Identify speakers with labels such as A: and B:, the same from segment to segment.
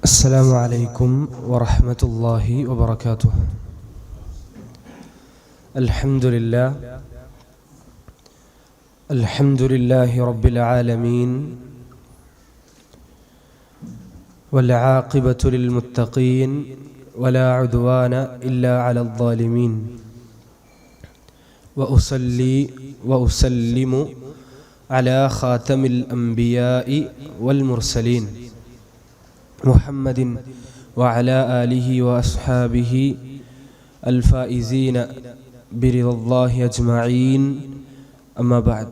A: السلام عليكم ورحمة الله وبركاته. الحمد لله رب العالمين، والعاقبة للمتقين، ولا عدوان إلا على الظالمين، وأصلي وأسلم على خاتم الأنبياء والمرسلين محمد وعلى آله وأصحابه الفائزين برضا الله أجمعين. أما بعد.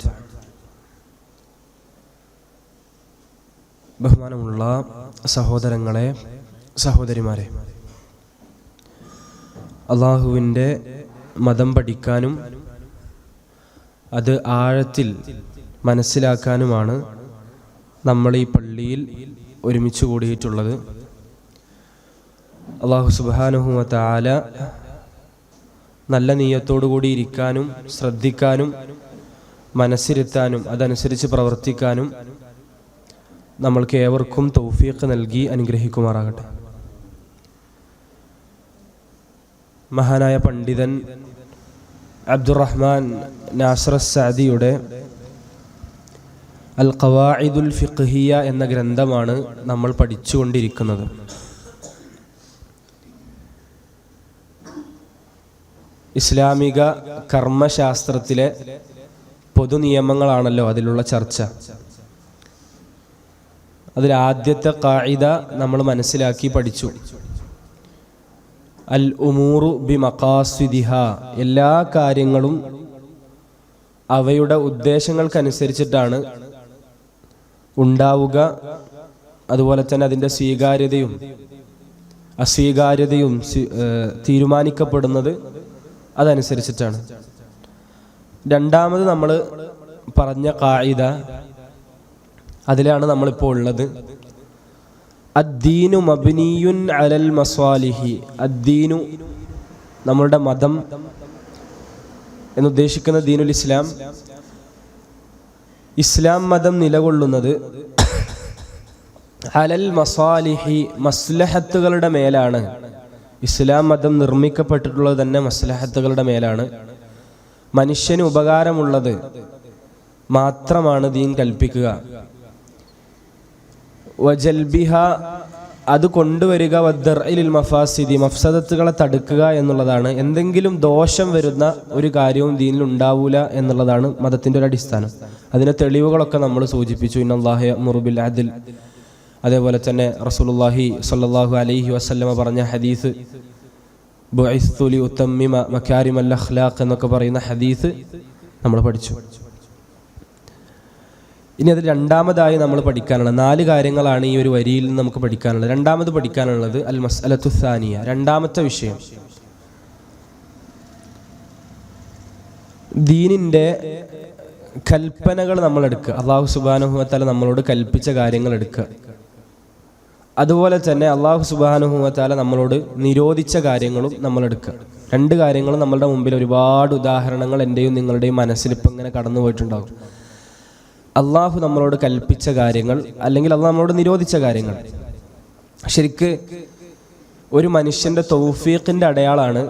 A: ബഹുമാനമുള്ള സഹോദരങ്ങളെ, സഹോദരിമാരെ, അള്ളാഹുവിൻ്റെ മതം പഠിക്കാനും അത് ആഴത്തിൽ മനസ്സിലാക്കാനുമാണ് നമ്മൾ ഈ പള്ളിയിൽ ഒരുമിച്ച് കൂടിയിട്ടുള്ളത്. അല്ലാഹു സുബ്ഹാനഹു വ തആല നല്ല നിയ്യത്തോടു കൂടി ഇരിക്കാനും ശ്രദ്ധിക്കാനും മനസ്സിരുത്താനും അതനുസരിച്ച് പ്രവർത്തിക്കാനും നമ്മൾക്ക് ഏവർക്കും തൗഫീഖ് നൽകി അനുഗ്രഹിക്കുമാറാകട്ടെ. മഹാനായ പണ്ഡിതൻ അബ്ദുറഹ്മാൻ നാസിർ സഅദിയുടെ അൽ ഖവാഇദുൽ ഫിഖ്ഹിയ എന്ന ഗ്രന്ഥമാണ് നമ്മൾ പഠിച്ചുകൊണ്ടിരിക്കുന്നത്. ഇസ്ലാമിക കർമ്മശാസ്ത്രത്തിലെ പൊതുനിയമങ്ങളാണല്ലോ അതിലുള്ള ചർച്ച. അതിൽ ആദ്യത്തെ ഖാഇദ നമ്മൾ മനസ്സിലാക്കി പഠിച്ചു. അൽ ഉമൂറു ബി മഖാസിദിഹ, എല്ലാ കാര്യങ്ങളും അവയുടെ ഉദ്ദേശങ്ങൾക്കനുസരിച്ചിട്ടാണ് ഉണ്ടാവുക. അതുപോലെ തന്നെ അതിൻ്റെ സ്വീകാര്യതയും അസ്വീകാര്യതയും തീരുമാനിക്കപ്പെടുന്നത് അതനുസരിച്ചിട്ടാണ്. രണ്ടാമത് നമ്മൾ പറഞ്ഞ ഖാഇദ, അതിലാണ് നമ്മളിപ്പോൾ ഉള്ളത്. അദ്ദീനു മബ്നിയുൻ അലൽ മസ്വാലിഹി. അദ്ദീനു, നമ്മളുടെ മതം എന്നുദ്ദേശിക്കുന്ന ദീനുൽ ഇസ്ലാം, ഇസ്ലാം മതം നിലകൊള്ളുന്നത് അലൽ മസാലിഹി, മസ്ലഹത്തുകളുടെ മേലാണ്. ഇസ്ലാം മതം നിർമ്മിക്കപ്പെട്ടിട്ടുള്ളത് തന്നെ മസ്ലഹത്തുകളുടെ മേലാണ്. മനുഷ്യന് ഉപകാരമുള്ളത് മാത്രമാണ് ദീൻ കൽപ്പിക്കുക. വജൽബിഹ, അത് കൊണ്ടുവരിക. വദ്ദർഇലിൽ മഫാസിദി, മഫ്സദത്തുകളെ തടുക്കുക എന്നുള്ളതാണ്. എന്തെങ്കിലും ദോഷം വരുന്ന ഒരു കാര്യവും ദീനിൽ ഉണ്ടാവൂല എന്നുള്ളതാണ് മതത്തിൻ്റെ ഒരു അടിസ്ഥാനം. അതിൻ്റെ തെളിവുകളൊക്കെ നമ്മൾ സൂചിപ്പിച്ചു. ഇന്നല്ലാഹ യഅ്മുറു ബിൽ അദ്ൽ, അതേപോലെ തന്നെ റസൂലുള്ളാഹി സ്വല്ലല്ലാഹു അലൈഹി വസല്ലമ പറഞ്ഞ ഹദീസ്, ബുഇസ്തു ലി ഉതമ്മിമ മകാരിമൽ അഖ്ലാഖ് എന്നൊക്കെ പറയുന്ന ഹദീസ് നമ്മൾ പഠിച്ചു. ഇനി അത് രണ്ടാമതായി നമ്മൾ പഠിക്കാനുള്ള 4 കാര്യങ്ങളാണ് ഈ ഒരു വരിയിൽ നിന്ന് നമുക്ക് പഠിക്കാനുള്ളത്. രണ്ടാമത് പഠിക്കാനുള്ളത് അൽ മസ്അലത്തു സാനിയ, രണ്ടാമത്തെ വിഷയം. ദീനിൻ്റെ കൽപ്പനകൾ നമ്മൾ എടുക്കുക. അല്ലാഹു സുബ്ഹാനഹു വ തആല നമ്മളോട് കൽപ്പിച്ച കാര്യങ്ങൾ എടുക്കുക. അതുപോലെ തന്നെ അല്ലാഹു സുബ്ഹാനഹു വ തആല നമ്മളോട് നിരോധിച്ച കാര്യങ്ങളും നമ്മൾ എടുക്കുക. 2 കാര്യങ്ങളും നമ്മളുടെ മുമ്പിൽ ഒരുപാട് ഉദാഹരണങ്ങൾ എൻ്റെയും നിങ്ങളുടെയും മനസ്സിൽ ഇപ്പം ഇങ്ങനെ കടന്നു പോയിട്ടുണ്ടാകും. അള്ളാഹു നമ്മളോട് കൽപ്പിച്ച കാര്യങ്ങൾ, അല്ലെങ്കിൽ അള്ളാഹു നമ്മളോട് നിരോധിച്ച കാര്യങ്ങൾ. ശരിക്ക് ഒരു മനുഷ്യൻ്റെ തൗഫീഖിൻ്റെ അടയാളാണ്,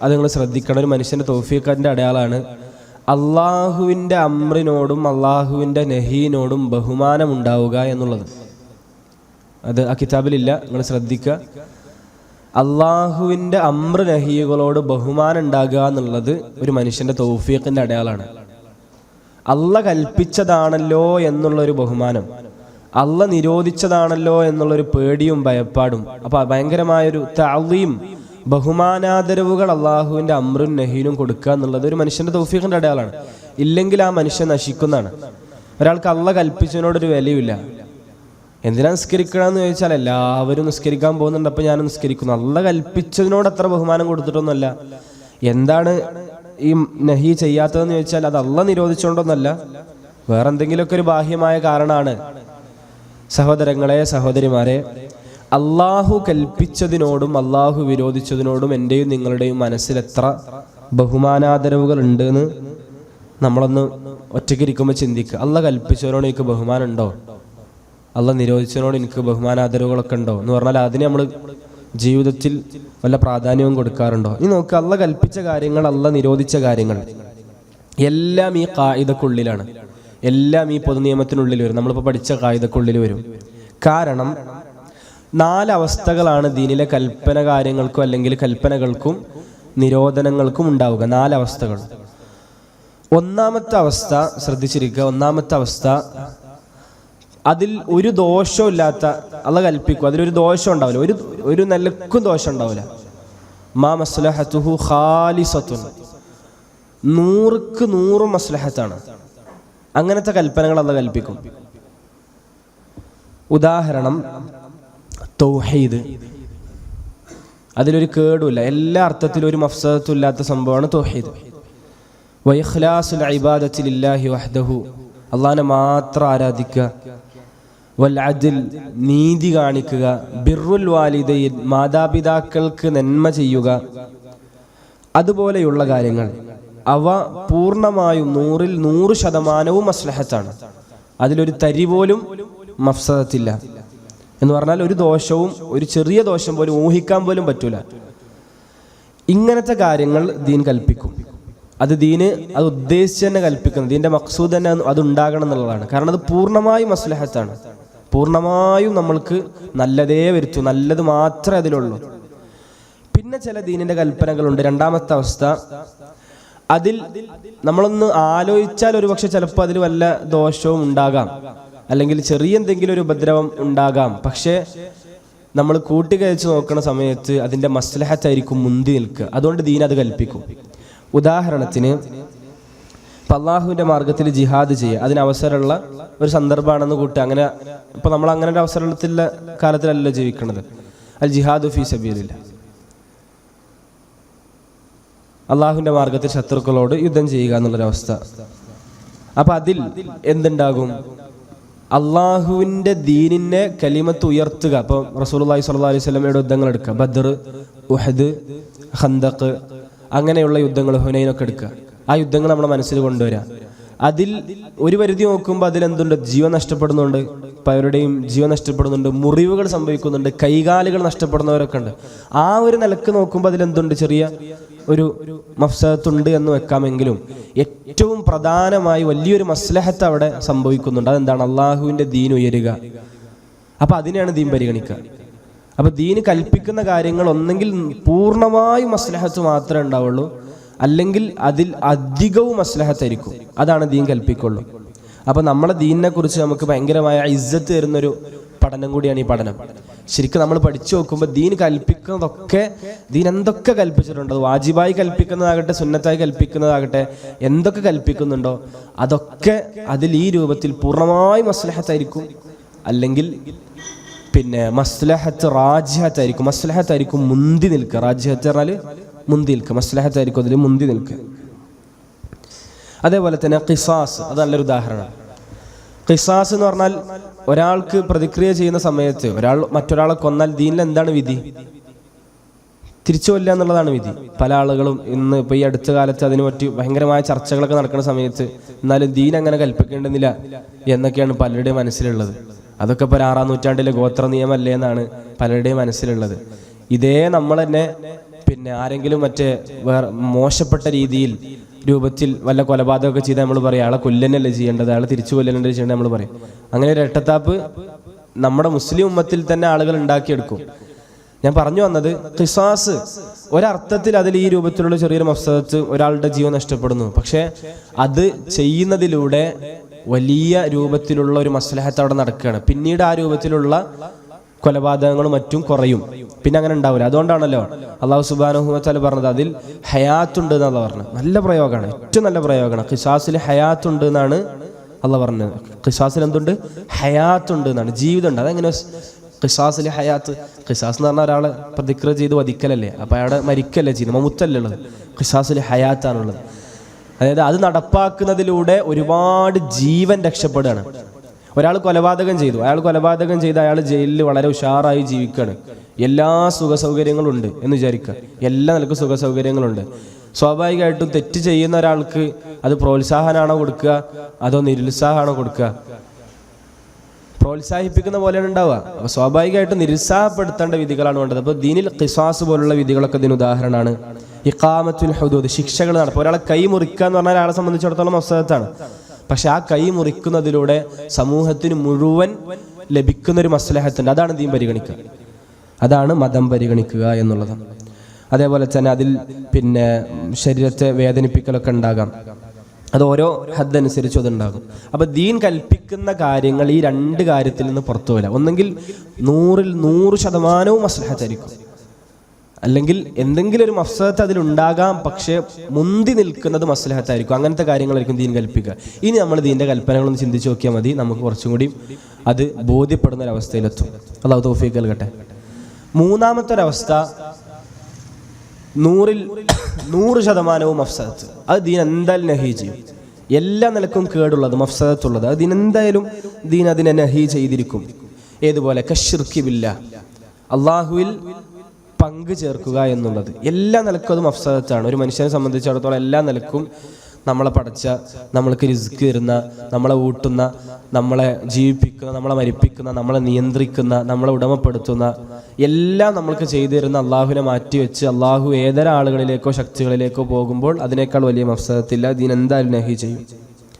A: അത് നിങ്ങൾ ശ്രദ്ധിക്കണം. ഒരു മനുഷ്യൻ്റെ തൗഫീഖിൻ്റെ അടയാളാണ് അള്ളാഹുവിൻ്റെ അമ്രിനോടും അള്ളാഹുവിൻ്റെ നഹീനോടും ബഹുമാനം ഉണ്ടാവുക എന്നുള്ളത്. അത് ആ കിതാബിലില്ല, നിങ്ങൾ ശ്രദ്ധിക്കുക. അള്ളാഹുവിൻ്റെ അമ്ര നഹികളോട് ബഹുമാനം ഉണ്ടാകുക എന്നുള്ളത് ഒരു മനുഷ്യൻ്റെ തൗഫീഖിൻ്റെ അടയാളാണ്. അള്ള കൽപ്പിച്ചതാണല്ലോ എന്നുള്ളൊരു ബഹുമാനം, അള്ള നിരോധിച്ചതാണല്ലോ എന്നുള്ളൊരു പേടിയും ഭയപ്പാടും. അപ്പോൾ ഭയങ്കരമായൊരു തഅളീം, ബഹുമാനാദരവുകൾ അള്ളാഹുവിൻ്റെ അമ്രും നഹീനും കൊടുക്കുക എന്നുള്ളത് ഒരു മനുഷ്യൻ്റെ തൗഫീഖിൻ്റെ അടയാളാണ്. ഇല്ലെങ്കിൽ ആ മനുഷ്യൻ നശിക്കുന്നതാണ്. ഒരാൾക്ക് അള്ള കൽപ്പിച്ചതിനോടൊരു വിലയുമില്ല. എന്തിനാ നിസ്കരിക്കണമെന്ന് ചോദിച്ചാൽ എല്ലാവരും നിസ്കരിക്കാൻ പോകുന്നുണ്ട്, അപ്പം ഞാൻ നിസ്കരിക്കുന്നു. അള്ള കൽപ്പിച്ചതിനോട് അത്ര ബഹുമാനം കൊടുത്തിട്ടൊന്നുമല്ല. എന്താണ് ഈ നഹി ചെയ്യാത്തതെന്ന് ചോദിച്ചാൽ അത് അള്ള നിരോധിച്ചുകൊണ്ടൊന്നല്ല, വേറെ എന്തെങ്കിലുമൊക്കെ ഒരു ബാഹ്യമായ കാരണമാണ്. സഹോദരങ്ങളെ, സഹോദരിമാരെ, അള്ളാഹു കൽപ്പിച്ചതിനോടും അള്ളാഹു വിരോധിച്ചതിനോടും എൻ്റെയും നിങ്ങളുടെയും മനസ്സിൽ എത്ര ബഹുമാനാദരവുകൾ ഉണ്ടെന്ന് നമ്മളൊന്ന് ഒറ്റയ്ക്കിരിക്കുമ്പോൾ ചിന്തിക്കുക. അള്ള കൽപ്പിച്ചവരോട് എനിക്ക് ബഹുമാനം ഉണ്ടോ? അള്ളാഹ് നിരോധിച്ചതിനോട് എനിക്ക് ബഹുമാനാദരവുകളൊക്കെ ഉണ്ടോ എന്ന് പറഞ്ഞാൽ അതിന് നമ്മൾ ജീവിതത്തിൽ വല്ല പ്രാധാന്യവും കൊടുക്കാറുണ്ടോ? ഇനി നോക്കുക, അള്ളാഹ് കൽപ്പിച്ച കാര്യങ്ങൾ, അള്ളാഹ് നിരോധിച്ച കാര്യങ്ങൾ എല്ലാം ഈ ഖായിദക്കുള്ളിലാണ്, എല്ലാം ഈ പൊതുനിയമത്തിനുള്ളിൽ വരും. നമ്മളിപ്പോൾ പഠിച്ച ഖായിദക്കുള്ളിൽ വരും. കാരണം 4 അവസ്ഥകളാണ് ദീനിലെ കൽപ്പന കാര്യങ്ങൾക്കും അല്ലെങ്കിൽ കൽപ്പനകൾക്കും നിരോധനങ്ങൾക്കും ഉണ്ടാവുക. 4 അവസ്ഥകൾ. ഒന്നാമത്തെ അവസ്ഥ ശ്രദ്ധിച്ചിരിക്കുക. ഒന്നാമത്തെ അവസ്ഥ, അതിൽ ഒരു ദോഷവും ഇല്ലാത്ത, അള്ളാഹ് കൽപ്പിക്കും, അതിലൊരു ദോഷം ഉണ്ടാവില്ല, ഒരു നിലക്കും ദോഷം ഉണ്ടാവില്ല. മാ മസ്ലഹത്തുഹു ഖാലിസത്തുൻ, 100ക്ക് 100 മസ്ലഹത്താണ്. അങ്ങനത്തെ കൽപ്പനകൾ അള്ളാഹ് കൽപ്പിക്കും. ഉദാഹരണം തൗഹീദ്, അതിലൊരു കേടുമില്ല, എല്ലാ അർത്ഥത്തിലും ഒരു മഫ്സദത്തും ഇല്ലാത്ത സംഭവമാണ് തൗഹീദ്. വഇഖ്ലാസുൽ ഇബാദത്തി ലില്ലാഹി വഹ്ദഹു, അള്ളാഹനെ മാത്രം ആരാധിക്കുക. വൽ അദ്ൽ, നീതി കാണിക്കുക. ബിർറുൽ വാലിദൈൻ, മാതാപിതാക്കൾക്ക് നന്മ ചെയ്യുക. അതുപോലെയുള്ള കാര്യങ്ങൾ അവ പൂർണ്ണമായും 100ൽ 100% മസ്ലഹത്താണ്. അതിലൊരു തരി പോലും മഫ്സദത്തില്ല. എന്ന് പറഞ്ഞാൽ ഒരു ദോഷവും, ഒരു ചെറിയ ദോഷം പോലും ഊഹിക്കാൻ പോലും പറ്റൂല. ഇങ്ങനത്തെ കാര്യങ്ങൾ ദീൻ കൽപ്പിക്കും. അത് ദീന് അത് ഉദ്ദേശിച്ച് തന്നെ കൽപ്പിക്കുന്നത്, ദീൻ്റെ മഖ്സൂദ് തന്നെ അത് ഉണ്ടാകണം എന്നുള്ളതാണ്. കാരണം അത് പൂർണ്ണമായും മസ്ലഹത്താണ്. പൂർണ്ണമായും നമ്മൾക്ക് നല്ലതേ വരുത്തൂ, നല്ലത് മാത്രമേ അതിലുള്ളൂ. പിന്നെ ചില ദീനിൻ്റെ കൽപ്പനകളുണ്ട്. രണ്ടാമത്തെ അവസ്ഥ, അതിൽ നമ്മളൊന്ന് ആലോചിച്ചാൽ ഒരു പക്ഷെ ചിലപ്പോൾ അതിൽ വല്ല ദോഷവും ഉണ്ടാകാം, അല്ലെങ്കിൽ ചെറിയ എന്തെങ്കിലും ഒരു ഉപദ്രവം ഉണ്ടാകാം. പക്ഷേ നമ്മൾ കൂട്ടിക്കഴിച്ച് നോക്കുന്ന സമയത്ത് അതിൻ്റെ മസ്ലഹത്തായിരിക്കും മുന്തി നിൽക്കുക. അതുകൊണ്ട് ദീൻ അത് കൽപ്പിക്കും. ഉദാഹരണത്തിന്, ഇപ്പം അള്ളാഹുവിൻ്റെ മാർഗത്തിൽ ജിഹാദ് ചെയ്യുക, അതിന് അവസരമുള്ള ഒരു സന്ദർഭമാണെന്ന് കൂട്ടുക. അങ്ങനെ ഇപ്പം നമ്മൾ അങ്ങനെ ഒരു അവസരത്തിലുള്ള കാലത്തിലല്ലോ ജീവിക്കുന്നത്. അൽ ജിഹാദു ഫീ സബീലില്ലാഹ്, അള്ളാഹുവിൻ്റെ മാർഗത്തിൽ ശത്രുക്കളോട് യുദ്ധം ചെയ്യുക എന്നുള്ളൊരവസ്ഥ. അപ്പം അതിൽ എന്തുണ്ടാകും? അള്ളാഹുവിൻ്റെ ദീനിനെ കലിമത്ത് ഉയർത്തുക. അപ്പോൾ റസൂലുള്ളാഹി സ്വല്ലല്ലാഹു അലൈഹി വസല്ലമയുടെ യുദ്ധങ്ങൾ എടുക്കുക. ബദർ, ഉഹദ്, ഖന്ദഖ്, അങ്ങനെയുള്ള യുദ്ധങ്ങൾ, ഹുനൈനൊക്കെ എടുക്കുക. ആ യുദ്ധങ്ങൾ നമ്മുടെ മനസ്സിൽ കൊണ്ടുവരിക. അതിൽ ഒരു പരിധി നോക്കുമ്പോൾ അതിലെന്തുണ്ട്? ജീവൻ നഷ്ടപ്പെടുന്നുണ്ട്, പലരുടെയും ജീവൻ നഷ്ടപ്പെടുന്നുണ്ട്, മുറിവുകൾ സംഭവിക്കുന്നുണ്ട്, കൈകാലുകൾ നഷ്ടപ്പെടുന്നവരൊക്കെ ഉണ്ട്. ആ ഒരു നിലക്ക് നോക്കുമ്പോൾ അതിലെന്തുണ്ട്? ചെറിയ ഒരു മഫ്സദത്തുണ്ട് എന്ന് വെക്കാമെങ്കിലും ഏറ്റവും പ്രധാനമായി വലിയൊരു മസ്ലഹത്ത് അവിടെ സംഭവിക്കുന്നുണ്ട്. അതെന്താണ്? അള്ളാഹുവിൻ്റെ ദീൻ ഉയരുക. അപ്പം അതിനെയാണ് ദീൻ പരിഗണിക്കുക. അപ്പം ദീന് കൽപ്പിക്കുന്ന കാര്യങ്ങൾ ഒന്നെങ്കിൽ പൂർണ്ണമായും മസ്ലഹത്ത് മാത്രമേ ഉണ്ടാവുള്ളൂ, അല്ലെങ്കിൽ അതിൽ അധികവും മസ്ലഹത്തായിരിക്കും. അതാണ് ദീൻ കൽപ്പിക്കുള്ളൂ. അപ്പം നമ്മളെ ദീനിനെ കുറിച്ച് നമുക്ക് ഭയങ്കരമായ ഇസ്സത്ത് തരുന്നൊരു പഠനം കൂടിയാണ് ഈ പഠനം. ശരിക്കും നമ്മൾ പഠിച്ചു നോക്കുമ്പോൾ ദീൻ കൽപ്പിക്കുന്നതൊക്കെ, ദീൻ എന്തൊക്കെ കൽപ്പിച്ചിട്ടുണ്ടോ, അത് വാജിബായി കൽപ്പിക്കുന്നതാകട്ടെ സുന്നത്തായി കൽപ്പിക്കുന്നതാകട്ടെ, എന്തൊക്കെ കൽപ്പിക്കുന്നുണ്ടോ അതൊക്കെ അതിൽ ഈ രൂപത്തിൽ പൂർണ്ണമായി മസ്ലഹത്തായിരിക്കും, അല്ലെങ്കിൽ പിന്നെ മസ്ലഹത്ത് റാജിഹത്തായിരിക്കും. മസ്ലഹത്തായിരിക്കും മുന്തി നിൽക്കുക. റാജിഹത്ത് പറഞ്ഞാൽ മുന്തി നിൽക്കുക, മസ്ലഹത്തായിരിക്കും അതിൽ മുന്തി നിൽക്കുക. അതേപോലെ തന്നെ ഖിസാസ്, അത് നല്ലൊരു ഉദാഹരണമാണ്. ഖിസാസ് എന്ന് പറഞ്ഞാൽ ഒരാൾക്ക് പ്രതിക്രിയ ചെയ്യുന്ന സമയത്ത് ഒരാൾ മറ്റൊരാളെ കൊന്നാൽ ദീനിൽ എന്താണ് വിധി? തിരിച്ചു കൊല്ലുക എന്നുള്ളതാണ് വിധി. പല ആളുകളും ഇന്ന് ഇപ്പോൾ ഈ അടുത്ത കാലത്ത് അതിനെ പറ്റി ഭയങ്കരമായ ചർച്ചകളൊക്കെ നടക്കുന്ന സമയത്ത് എന്നാലും ദീൻ അങ്ങനെ കൽപ്പിക്കേണ്ടുന്നില്ല എന്നൊക്കെയാണ് പലരുടെയും മനസ്സിലുള്ളത്. അതൊക്കെ ഇപ്പോൾ 6-ാം നൂറ്റാണ്ടിലെ ഗോത്ര നിയമമല്ലേ എന്നാണ് പലരുടെയും മനസ്സിലുള്ളത്. ഇതേ നമ്മൾ തന്നെ പിന്നെ ആരെങ്കിലും മറ്റേ വേറെ മോശപ്പെട്ട രീതിയിൽ രൂപത്തിൽ വല്ല കൊലപാതകമൊക്കെ ചെയ്താൽ നമ്മൾ പറയും അയാളെ കൊല്ലനല്ലേ ചെയ്യേണ്ടത്, അയാളെ തിരിച്ചു കൊല്ലനല്ലേ ചെയ്യേണ്ടത് നമ്മൾ പറയും. അങ്ങനെ ഒരു ഇരട്ടത്താപ്പ് നമ്മുടെ മുസ്ലിം ഉമ്മത്തിൽ തന്നെ ആളുകൾ ഉണ്ടാക്കിയെടുക്കും. ഞാൻ പറഞ്ഞു വന്നത്, ഖിസാസ് ഒരർത്ഥത്തിൽ അതിൽ ഈ രൂപത്തിലുള്ള ചെറിയൊരു മഫ്സദത്ത്, ഒരാളുടെ ജീവൻ നഷ്ടപ്പെടുന്നു. പക്ഷെ അത് ചെയ്യുന്നതിലൂടെ വലിയ രൂപത്തിലുള്ള ഒരു മസ്ലഹത്ത് അവിടെ നടക്കുകയാണ്. പിന്നീട് ആ രൂപത്തിലുള്ള കൊലപാതകങ്ങളും മറ്റും കുറയും, പിന്നെ അങ്ങനെ ഉണ്ടാവില്ല. അതുകൊണ്ടാണല്ലോ അള്ളാഹു സുബ്ഹാനഹു വ തആല പറഞ്ഞത് അതിൽ ഹയാത്തുണ്ട് എന്നാണ് പറഞ്ഞത്. നല്ല പ്രയോഗമാണ്, ഏറ്റവും നല്ല പ്രയോഗമാണ്. ഖിസാസിൽ ഹയാത്തുണ്ട് എന്നാണ് അള്ളാഹ് പറഞ്ഞത്. ഖിസാസിൽ എന്തുണ്ട്? ഹയാത്തുണ്ട് എന്നാണ്, ജീവിതമുണ്ട്. അതെങ്ങനെ ഖിസാസിൽ ഹയാത്ത്? ഖിസാസ് എന്ന് പറഞ്ഞാൽ ഒരാളെ പ്രതിക്രിയ ചെയ്ത് വധിക്കലല്ലേ, അപ്പം അയാളെ മരിക്കല്ലേ ചെയ്യുന്നത്, മമുത്തല്ലേ ഉള്ളത്. ഖിസാസിൽ ഹയാത്താണുള്ളത്. അതായത് അത് നടപ്പാക്കുന്നതിലൂടെ ഒരുപാട് ജീവൻ രക്ഷപ്പെടുകയാണ്. ഒരാൾ കൊലപാതകം ചെയ്തു, അയാൾ കൊലപാതകം ചെയ്ത് അയാൾ ജയിലിൽ വളരെ ഉഷാറായി ജീവിക്കുകയാണ്. എല്ലാ സുഖസൗകര്യങ്ങളുണ്ട് എന്ന് വിചാരിക്കുക, എല്ലാ നിലക്കും സുഖസൗകര്യങ്ങളുണ്ട്. സ്വാഭാവികമായിട്ടും തെറ്റ് ചെയ്യുന്ന ഒരാൾക്ക് അത് പ്രോത്സാഹനമാണോ കൊടുക്കുക അതോ നിരുത്സാഹമാണോ കൊടുക്കുക? പ്രോത്സാഹിപ്പിക്കുന്ന പോലെയാണ് ഉണ്ടാവുക. അപ്പോൾ സ്വാഭാവികമായിട്ട് നിരുത്സാഹപ്പെടുത്തേണ്ട വിധികളാണ് വേണ്ടത്. അപ്പോൾ ദീനിൽ ഖിസാസ് പോലുള്ള വിധികളൊക്കെ ഇതിന് ഉദാഹരണമാണ്. ഇഖാമത്തുൽ ഹുദൂദ്, ശിക്ഷകൾ നടക്കും. ഒരാളെ കൈ മുറിക്കുക എന്ന് പറഞ്ഞാൽ ഒരാളെ സംബന്ധിച്ചിടത്തോളം മഫ്സദത്താണ്. പക്ഷെ ആ കൈ മുറിക്കുന്നതിലൂടെ സമൂഹത്തിന് മുഴുവൻ ലഭിക്കുന്നൊരു മസ്ലഹത്തുണ്ട്. അതാണ് ദീൻ പരിഗണിക്കുക, അതാണ് മതം പരിഗണിക്കുക എന്നുള്ളത്. അതേപോലെ തന്നെ അതിൽ ശരീരത്തെ വേദനിപ്പിക്കലൊക്കെ ഉണ്ടാകാം. അത് ഓരോ ഹദ് അനുസരിച്ചും അതുണ്ടാകും. അപ്പോൾ ദീൻ കൽപ്പിക്കുന്ന കാര്യങ്ങൾ ഈ രണ്ട് കാര്യത്തിൽ നിന്ന് പുറത്തു പോകില്ല. ഒന്നെങ്കിൽ 100% മസ്ലഹത്തായിരിക്കും, അല്ലെങ്കിൽ എന്തെങ്കിലും ഒരു മഫ്സദത്ത് അതിലുണ്ടാകാം, പക്ഷേ മുന്തി നിൽക്കുന്നത് മസ്ലഹത്തായിരിക്കും. അങ്ങനത്തെ കാര്യങ്ങളായിരിക്കും ദീൻ കൽപ്പിക്കുക. ഇനി നമ്മൾ ദീൻ്റെ കൽപ്പനകളൊന്ന് ചിന്തിച്ച് നോക്കിയാൽ മതി, നമുക്ക് കുറച്ചും കൂടി അത് ബോധ്യപ്പെടുന്ന ഒരവസ്ഥയിലെത്തും. അല്ലാഹു തൗഫീഖ് നൽകട്ടെ. മൂന്നാമത്തെ ഒരവസ്ഥ 100% മഫ്സദത്ത്. അത് ദീൻ എന്തായാലും നഹി ചെയ്യും. എല്ലാ നിലക്കും കേടുള്ളത്, മഫ്സദത്തുള്ളത്, അത് ദീൻ എന്തായാലും അതിനെ നഹി ചെയ്തിരിക്കും. ഏതുപോലെ കശ്ശിർക്കി ബില്ലാഹ്, അള്ളാഹുവിൽ പങ്ക് ചേർക്കുക എന്നുള്ളത് എല്ലാ നിലക്കും അത് മഫ്സദത്താണ്. ഒരു മനുഷ്യനെ സംബന്ധിച്ചിടത്തോളം എല്ലാ നിലക്കും നമ്മളെ പടച്ച, നമ്മൾക്ക് റിസ്ക് തരുന്ന, നമ്മളെ ഊട്ടുന്ന, നമ്മളെ ജീവിപ്പിക്കുന്ന, നമ്മളെ മരിപ്പിക്കുന്ന, നമ്മളെ നിയന്ത്രിക്കുന്ന, നമ്മളെ ഉടമപ്പെടുത്തുന്ന എല്ലാം നമ്മൾക്ക് ചെയ്തു തരുന്ന അള്ളാഹുവിനെ മാറ്റിവെച്ച് അള്ളാഹു ഏതൊരു ആളുകളിലേക്കോ ശക്തികളിലേക്കോ പോകുമ്പോൾ അതിനേക്കാൾ വലിയ മഫ്സദത്തില്ല. ദീൻ എന്തായാലും നഹി ചെയ്യും.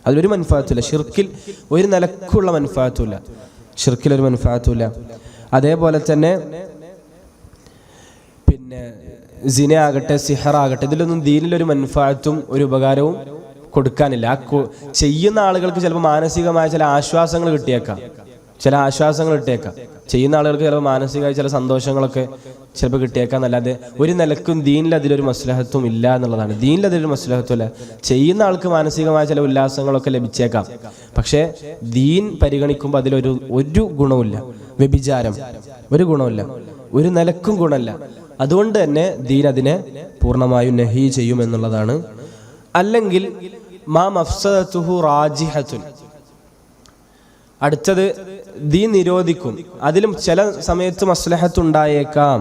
A: അതിലൊരു മൻഫഅത്തുമില്ല. ഷിർക്കിൽ ഒരു നിലക്കുള്ള മൻഫഅത്തുമില്ല, ഷിർക്കിലൊരു മൻഫഅത്തുമില്ല. അതേപോലെ തന്നെ സിന ആകട്ടെ, സിഹറാകട്ടെ, ഇതിലൊന്നും ദീനിലൊരു മൻഫഅത്തും ഒരു ഉപകാരവും കൊടുക്കാനില്ല. ചെയ്യുന്ന ആളുകൾക്ക് ചിലപ്പോൾ മാനസികമായ ചില ആശ്വാസങ്ങൾ കിട്ടിയേക്കാം, ചെയ്യുന്ന ആളുകൾക്ക് ചിലപ്പോൾ മാനസികമായ ചില സന്തോഷങ്ങളൊക്കെ ചിലപ്പോൾ കിട്ടിയേക്കാം. എന്നല്ലാതെ ഒരു നിലക്കും ദീനിൽ അതിലൊരു മസ്ലഹത്തും ഇല്ല എന്നുള്ളതാണ്. ദീനിൽ അതിലൊരു മസ്ലഹത്തും ഇല്ല. ചെയ്യുന്ന ആൾക്ക് മാനസികമായ ചില ഉല്ലാസങ്ങളൊക്കെ ലഭിച്ചേക്കാം, പക്ഷേ ദീൻ പരിഗണിക്കുമ്പോൾ അതിലൊരു ഗുണവുമില്ല. വ്യഭിചാരം ഒരു ഗുണമില്ല, ഒരു നിലക്കും ഗുണമില്ല. അതുകൊണ്ട് തന്നെ ദീൻ അതിനെ പൂർണ്ണമായും നഹി ചെയ്യും എന്നുള്ളതാണ്. അല്ലെങ്കിൽ മാ മഫ്സദതുഹു റാജിഹത്തുൻ, അടുത്തത് ദീൻ നിരോധിക്കും. അതിലും ചില സമയത്ത് മസ്ലഹത്ത് ഉണ്ടായേക്കാം,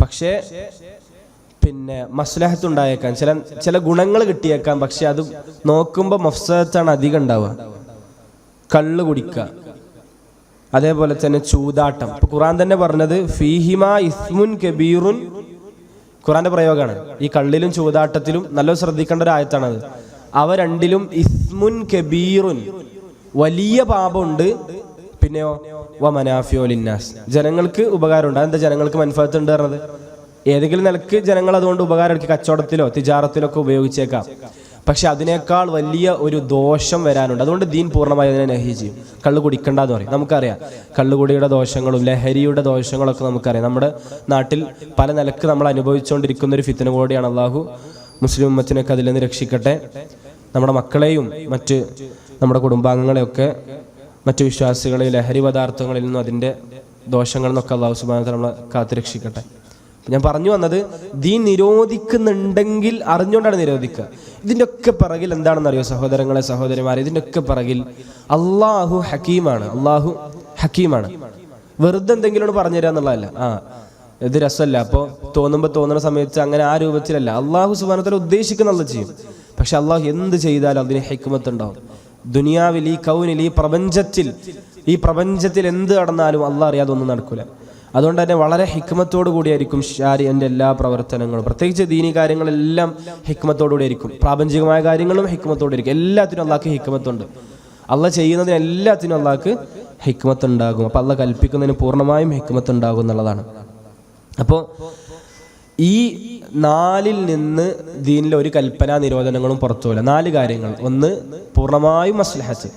A: പക്ഷേ മസ്ലഹത്ത് ഉണ്ടായേക്കാം, ചില ഗുണങ്ങൾ കിട്ടിയേക്കാം, പക്ഷെ അത് നോക്കുമ്പോൾ മഫ്സദത്താണ് അധികം ഉണ്ടാവുക. കള്ള് കുടിക്കുക, അതേപോലെ തന്നെ ചൂതാട്ടം. ഇപ്പൊ ഖുർആൻ തന്നെ പറഞ്ഞത് ഫീഹിമാ ഇസ്മുൻ കബീറുൻ, ഖുർആന്റെ പ്രയോഗമാണ്. ഈ കള്ളിലും ചൂതാട്ടത്തിലും നല്ല ശ്രദ്ധിക്കേണ്ട ഒരു ആയത്താണത്. അവ രണ്ടിലും ഇസ്മുൻ കബീറുൻ, വലിയ പാപമുണ്ട്. പിന്നെയോ വമനാഫിഉ ലിന്നാസ്, ജനങ്ങൾക്ക് ഉപകാരമുണ്ട്. അതെന്താ ജനങ്ങൾക്ക് മൻഫഅത്ത് ഉണ്ട് പറഞ്ഞത്? ഏതെങ്കിലും നിലക്ക് ജനങ്ങൾ അതുകൊണ്ട് ഉപകാരം എടുക്കുക, കച്ചവടത്തിലോ തിജാറത്തിലോ ഒക്കെ ഉപയോഗിച്ചേക്കാം, പക്ഷെ അതിനേക്കാൾ വലിയ ഒരു ദോഷം വരാനുണ്ട്. അതുകൊണ്ട് ദീൻ പൂർണ്ണമായി അതിനെ നഹി ചെയ്യും. കള്ള് കുടിക്കണ്ടെന്ന് പറയും. നമുക്കറിയാം കള്ളുകുടിയുടെ ദോഷങ്ങളും ലഹരിയുടെ ദോഷങ്ങളൊക്കെ നമുക്കറിയാം. നമ്മുടെ നാട്ടിൽ പല നിലക്ക് നമ്മൾ അനുഭവിച്ചുകൊണ്ടിരിക്കുന്ന ഒരു ഫിത്ന കൂടിയാണ്. അള്ളാഹു മുസ്ലിം ഉമ്മത്തിനൊക്കെ അതിൽ നിന്ന് രക്ഷിക്കട്ടെ. നമ്മുടെ മക്കളെയും മറ്റ് നമ്മുടെ കുടുംബാംഗങ്ങളെയൊക്കെ മറ്റു വിശ്വാസികളെയും ലഹരി പദാർത്ഥങ്ങളിൽ നിന്നും അതിൻ്റെ ദോഷങ്ങളിൽ നിന്നൊക്കെ അള്ളാഹു സുബ്ഹാനഹു വ തആല നമ്മളെ കാത്തു രക്ഷിക്കട്ടെ. ഞാൻ പറഞ്ഞു വന്നത്, ദീൻ നിരോധിക്കുന്നുണ്ടെങ്കിൽ അറിഞ്ഞുകൊണ്ടാണ് നിരോധിക്കുക. ഇതിൻ്റെ ഒക്കെ പിറകിൽ എന്താണെന്നറിയോ സഹോദരങ്ങളെ, സഹോദരിമാരെ? ഇതിൻ്റെ ഒക്കെ പിറകിൽ അള്ളാഹു ഹക്കീമാണ്. വെറുതെ എന്തെങ്കിലും പറഞ്ഞു തരിക എന്നുള്ളതല്ല. ഇത് രസമല്ല, അപ്പോൾ തോന്നുമ്പോൾ തോന്നുന്ന സമയത്ത് അങ്ങനെ ആ രൂപത്തിലല്ല. അള്ളാഹു സുബ്ഹാനഹു വ തആല ഉദ്ദേശിക്കുന്നത് ചെയ്യും. പക്ഷെ അള്ളാഹു എന്ത് ചെയ്താലും അതിന് ഹിക്മത്ത് ഉണ്ടാവും. ദുനിയാവിൽ, ഈ കൗനിൽ, ഈ പ്രപഞ്ചത്തിൽ എന്ത് നടന്നാലും അള്ളാഹ് അറിയാതെ ഒന്നും നടക്കില്ല. അതുകൊണ്ട് തന്നെ വളരെ ഹിക്മത്തോടു കൂടിയായിരിക്കും ശാരിഅന്റെ എല്ലാ പ്രവർത്തനങ്ങളും, പ്രത്യേകിച്ച് ദീനി കാര്യങ്ങളെല്ലാം ഹിക്മത്തോടു കൂടിയായിരിക്കും. പ്രാപഞ്ചികമായ കാര്യങ്ങളും ഹിക്മത്തോടെയിരിക്കും. എല്ലാത്തിനും അള്ളാഹ്ക്ക് ഹിക്മത്തുണ്ട്. അള്ളാഹ് ചെയ്യുന്നതിന് എല്ലാത്തിനും അള്ളാഹ്ക്ക് ഹിക്മത്ത് ഉണ്ടാകും. അപ്പോൾ അള്ളാഹ് കൽപ്പിക്കുന്നതിന് പൂർണ്ണമായും ഹിക്മത്ത് ഉണ്ടാകും എന്നുള്ളതാണ്. അപ്പോൾ ഈ 4 നിന്ന് ദീനിലെ ഒരു കൽപ്പനാ നിരോധനങ്ങളും പുറത്തു പോകില്ല. 4 കാര്യങ്ങൾ. 1 പൂർണ്ണമായും മസ്ലഹത്ത്,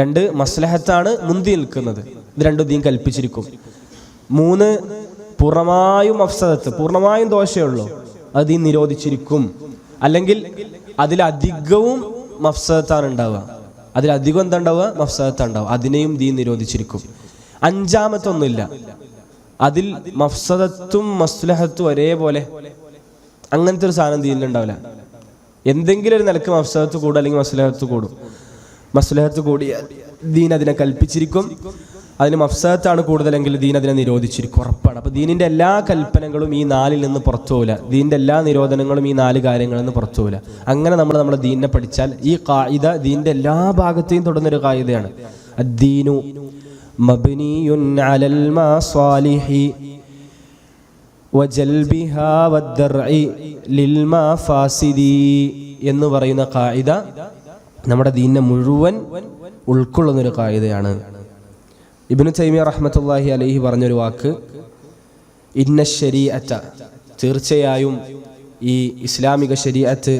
A: 2 മസ്ലഹത്താണ് മുന്തി നിൽക്കുന്നത്, ഇത് രണ്ടും ദീൻ കൽപ്പിച്ചിരിക്കും. 3 പൂർണ്ണമായും മഫ്സദത്ത്, പൂർണ്ണമായും ദോഷമേ ഉള്ളൂ, അത് ദീൻ നിരോധിച്ചിരിക്കും. അല്ലെങ്കിൽ അതിലധികവും മഫ്സദത്താണ് ഉണ്ടാവുക, അതിലധികം എന്താ ഉണ്ടാവുക? മഫ്സദത്താണ് ഉണ്ടാവുക, അതിനെയും ദീൻ നിരോധിച്ചിരിക്കും. 5-മത്തൊന്നുമില്ല, അതിൽ മഫ്സദത്തും മസ്ലഹത്തും ഒരേപോലെ, അങ്ങനത്തെ ഒരു സാധനം ദീനിലുണ്ടാവില്ല. എന്തെങ്കിലും ഒരു നിലക്ക് മഫ്സദത്ത് കൂടും, അല്ലെങ്കിൽ മസ്ലഹത്ത് കൂടും. മസ്ലഹത്ത് കൂടിയാൽ ദീൻ അതിനെ കൽപ്പിച്ചിരിക്കും. അതിന് മഫ്സദത്താണ് കൂടുതലെങ്കിൽ ദീൻ അതിനെ നിരോധിച്ചിരിക്കും, ഉറപ്പാണ്. അപ്പോൾ ദീനിൻ്റെ എല്ലാ കൽപ്പനകളും ഈ 4 നിന്ന് പുറത്തു പോകില്ല. ദീനിൻ്റെ എല്ലാ നിരോധനങ്ങളും ഈ 4 കാര്യങ്ങളിൽ നിന്ന് പുറത്തു പോകില്ല. അങ്ങനെ നമ്മുടെ ദീനിനെ പഠിച്ചാൽ ഈ ഖായിദ ദീനിൻ്റെ എല്ലാ ഭാഗത്തെയും തൊടുന്നൊരു ഖായിദയാണ്. അദ്ദീനു മബ്നിയുൻ അലൽ മസാലിഹി വജൽബിഹാ വദ്ദർഇ ലിൽ മഫാസിദി എന്ന് പറയുന്ന ഖായിദ നമ്മുടെ ദീനിനെ മുഴുവൻ ഉൾക്കൊള്ളുന്നൊരു ഖായിദയാണ്. ഇബ്നു തൈമിയ്യ റഹ്മത്തുള്ളാഹി അലൈഹി പറഞ്ഞൊരു വാക്ക്, ഇന്ന ശരീഅത, തീർച്ചയായും ഈ ഇസ്ലാമിക ശരീഅത്ത്,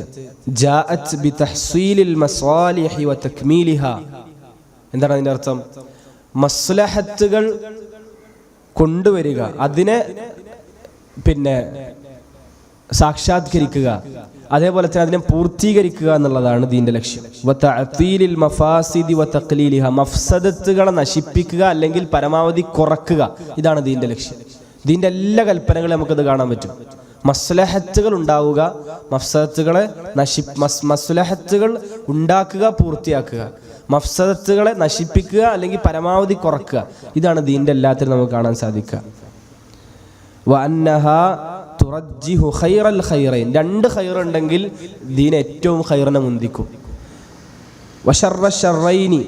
A: ജാഅത് ബിതഹ്സീലിൽ മസാലിഹി വതക്മീലിഹാ, എന്താണ് അതിൻ്റെ അർത്ഥം? മസ്ലഹത്തുകൾ കൊണ്ടുവരിക, അതിനെ സാക്ഷാത്കരിക്കുക, അതേപോലെ തന്നെ അതിനെ പൂർത്തീകരിക്കുക എന്നുള്ളതാണ് ദീന്റെ ലക്ഷ്യം. വതഅതീലിൽ മഫാസിദി വതഖ്ലീലിഹ, മഫ്സദത്തുകളെ നശിപ്പിക്കുക അല്ലെങ്കിൽ പരമാവധി കുറക്കുക, ഇതാണ് ദീന്റെ ലക്ഷ്യം. ദീന്റെ എല്ലാ കൽപ്പനകളും നമുക്കത് കാണാൻ പറ്റും. മസ്ലഹത്തുകൾ ഉണ്ടാവുക, മഫ്സദത്തുകളെ മസ്ലഹത്തുകൾ ഉണ്ടാക്കുക, പൂർത്തിയാക്കുക, മഫ്സദത്തുകളെ നശിപ്പിക്കുക അല്ലെങ്കിൽ പരമാവധി കുറക്കുക, ഇതാണ് ദീന്റെ എല്ലാത്തിനും നമുക്ക് കാണാൻ സാധിക്കുക. വഅന്നഹാ തുറജ്ജിഹു ഖൈറൽ ഖൈറൈൻ, രണ്ട് ഖൈറുണ്ടെങ്കിൽ ദീൻ ഏറ്റവും ഖൈറിനെ മുന്തിക്കും. വശർറ ശർറൈനി,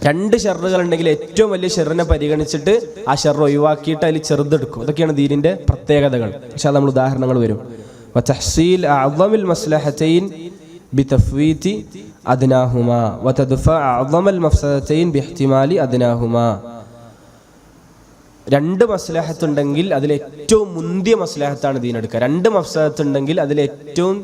A: രണ്ട് ഷർറുകൾ ഉണ്ടെങ്കിൽ ഏറ്റവും വലിയ ഷെറിനെ പരിഗണിച്ചിട്ട് ആ ഷെർ ഒഴിവാക്കിയിട്ട് അതിൽ ചെറുതെടുക്കും. അതൊക്കെയാണ് ദീനിന്റെ പ്രത്യേകതകൾ. പക്ഷേ നമ്മൾ ഉദാഹരണങ്ങൾ വരും. വതഹ്സീൽ അഅ്ളമിൽ മസ്ലഹതൈൻ ബിതഫ്വീതി അദ്നാഹുമാ വതദ്ഫഅ അഅ്ളമൽ മഫ്സദതൈൻ ബിഇഹ്തിമാലി അദ്നാഹുമാ. രണ്ട് മസ്ലഹത്തുണ്ടെങ്കിൽ അതിൽ ഏറ്റവും മുന്തിയ മസ്ലഹത്താണ് ദീനെടുക്കുക. രണ്ട് മഫ്സദത്തുണ്ടെങ്കിൽ അതിൽ ഏറ്റവും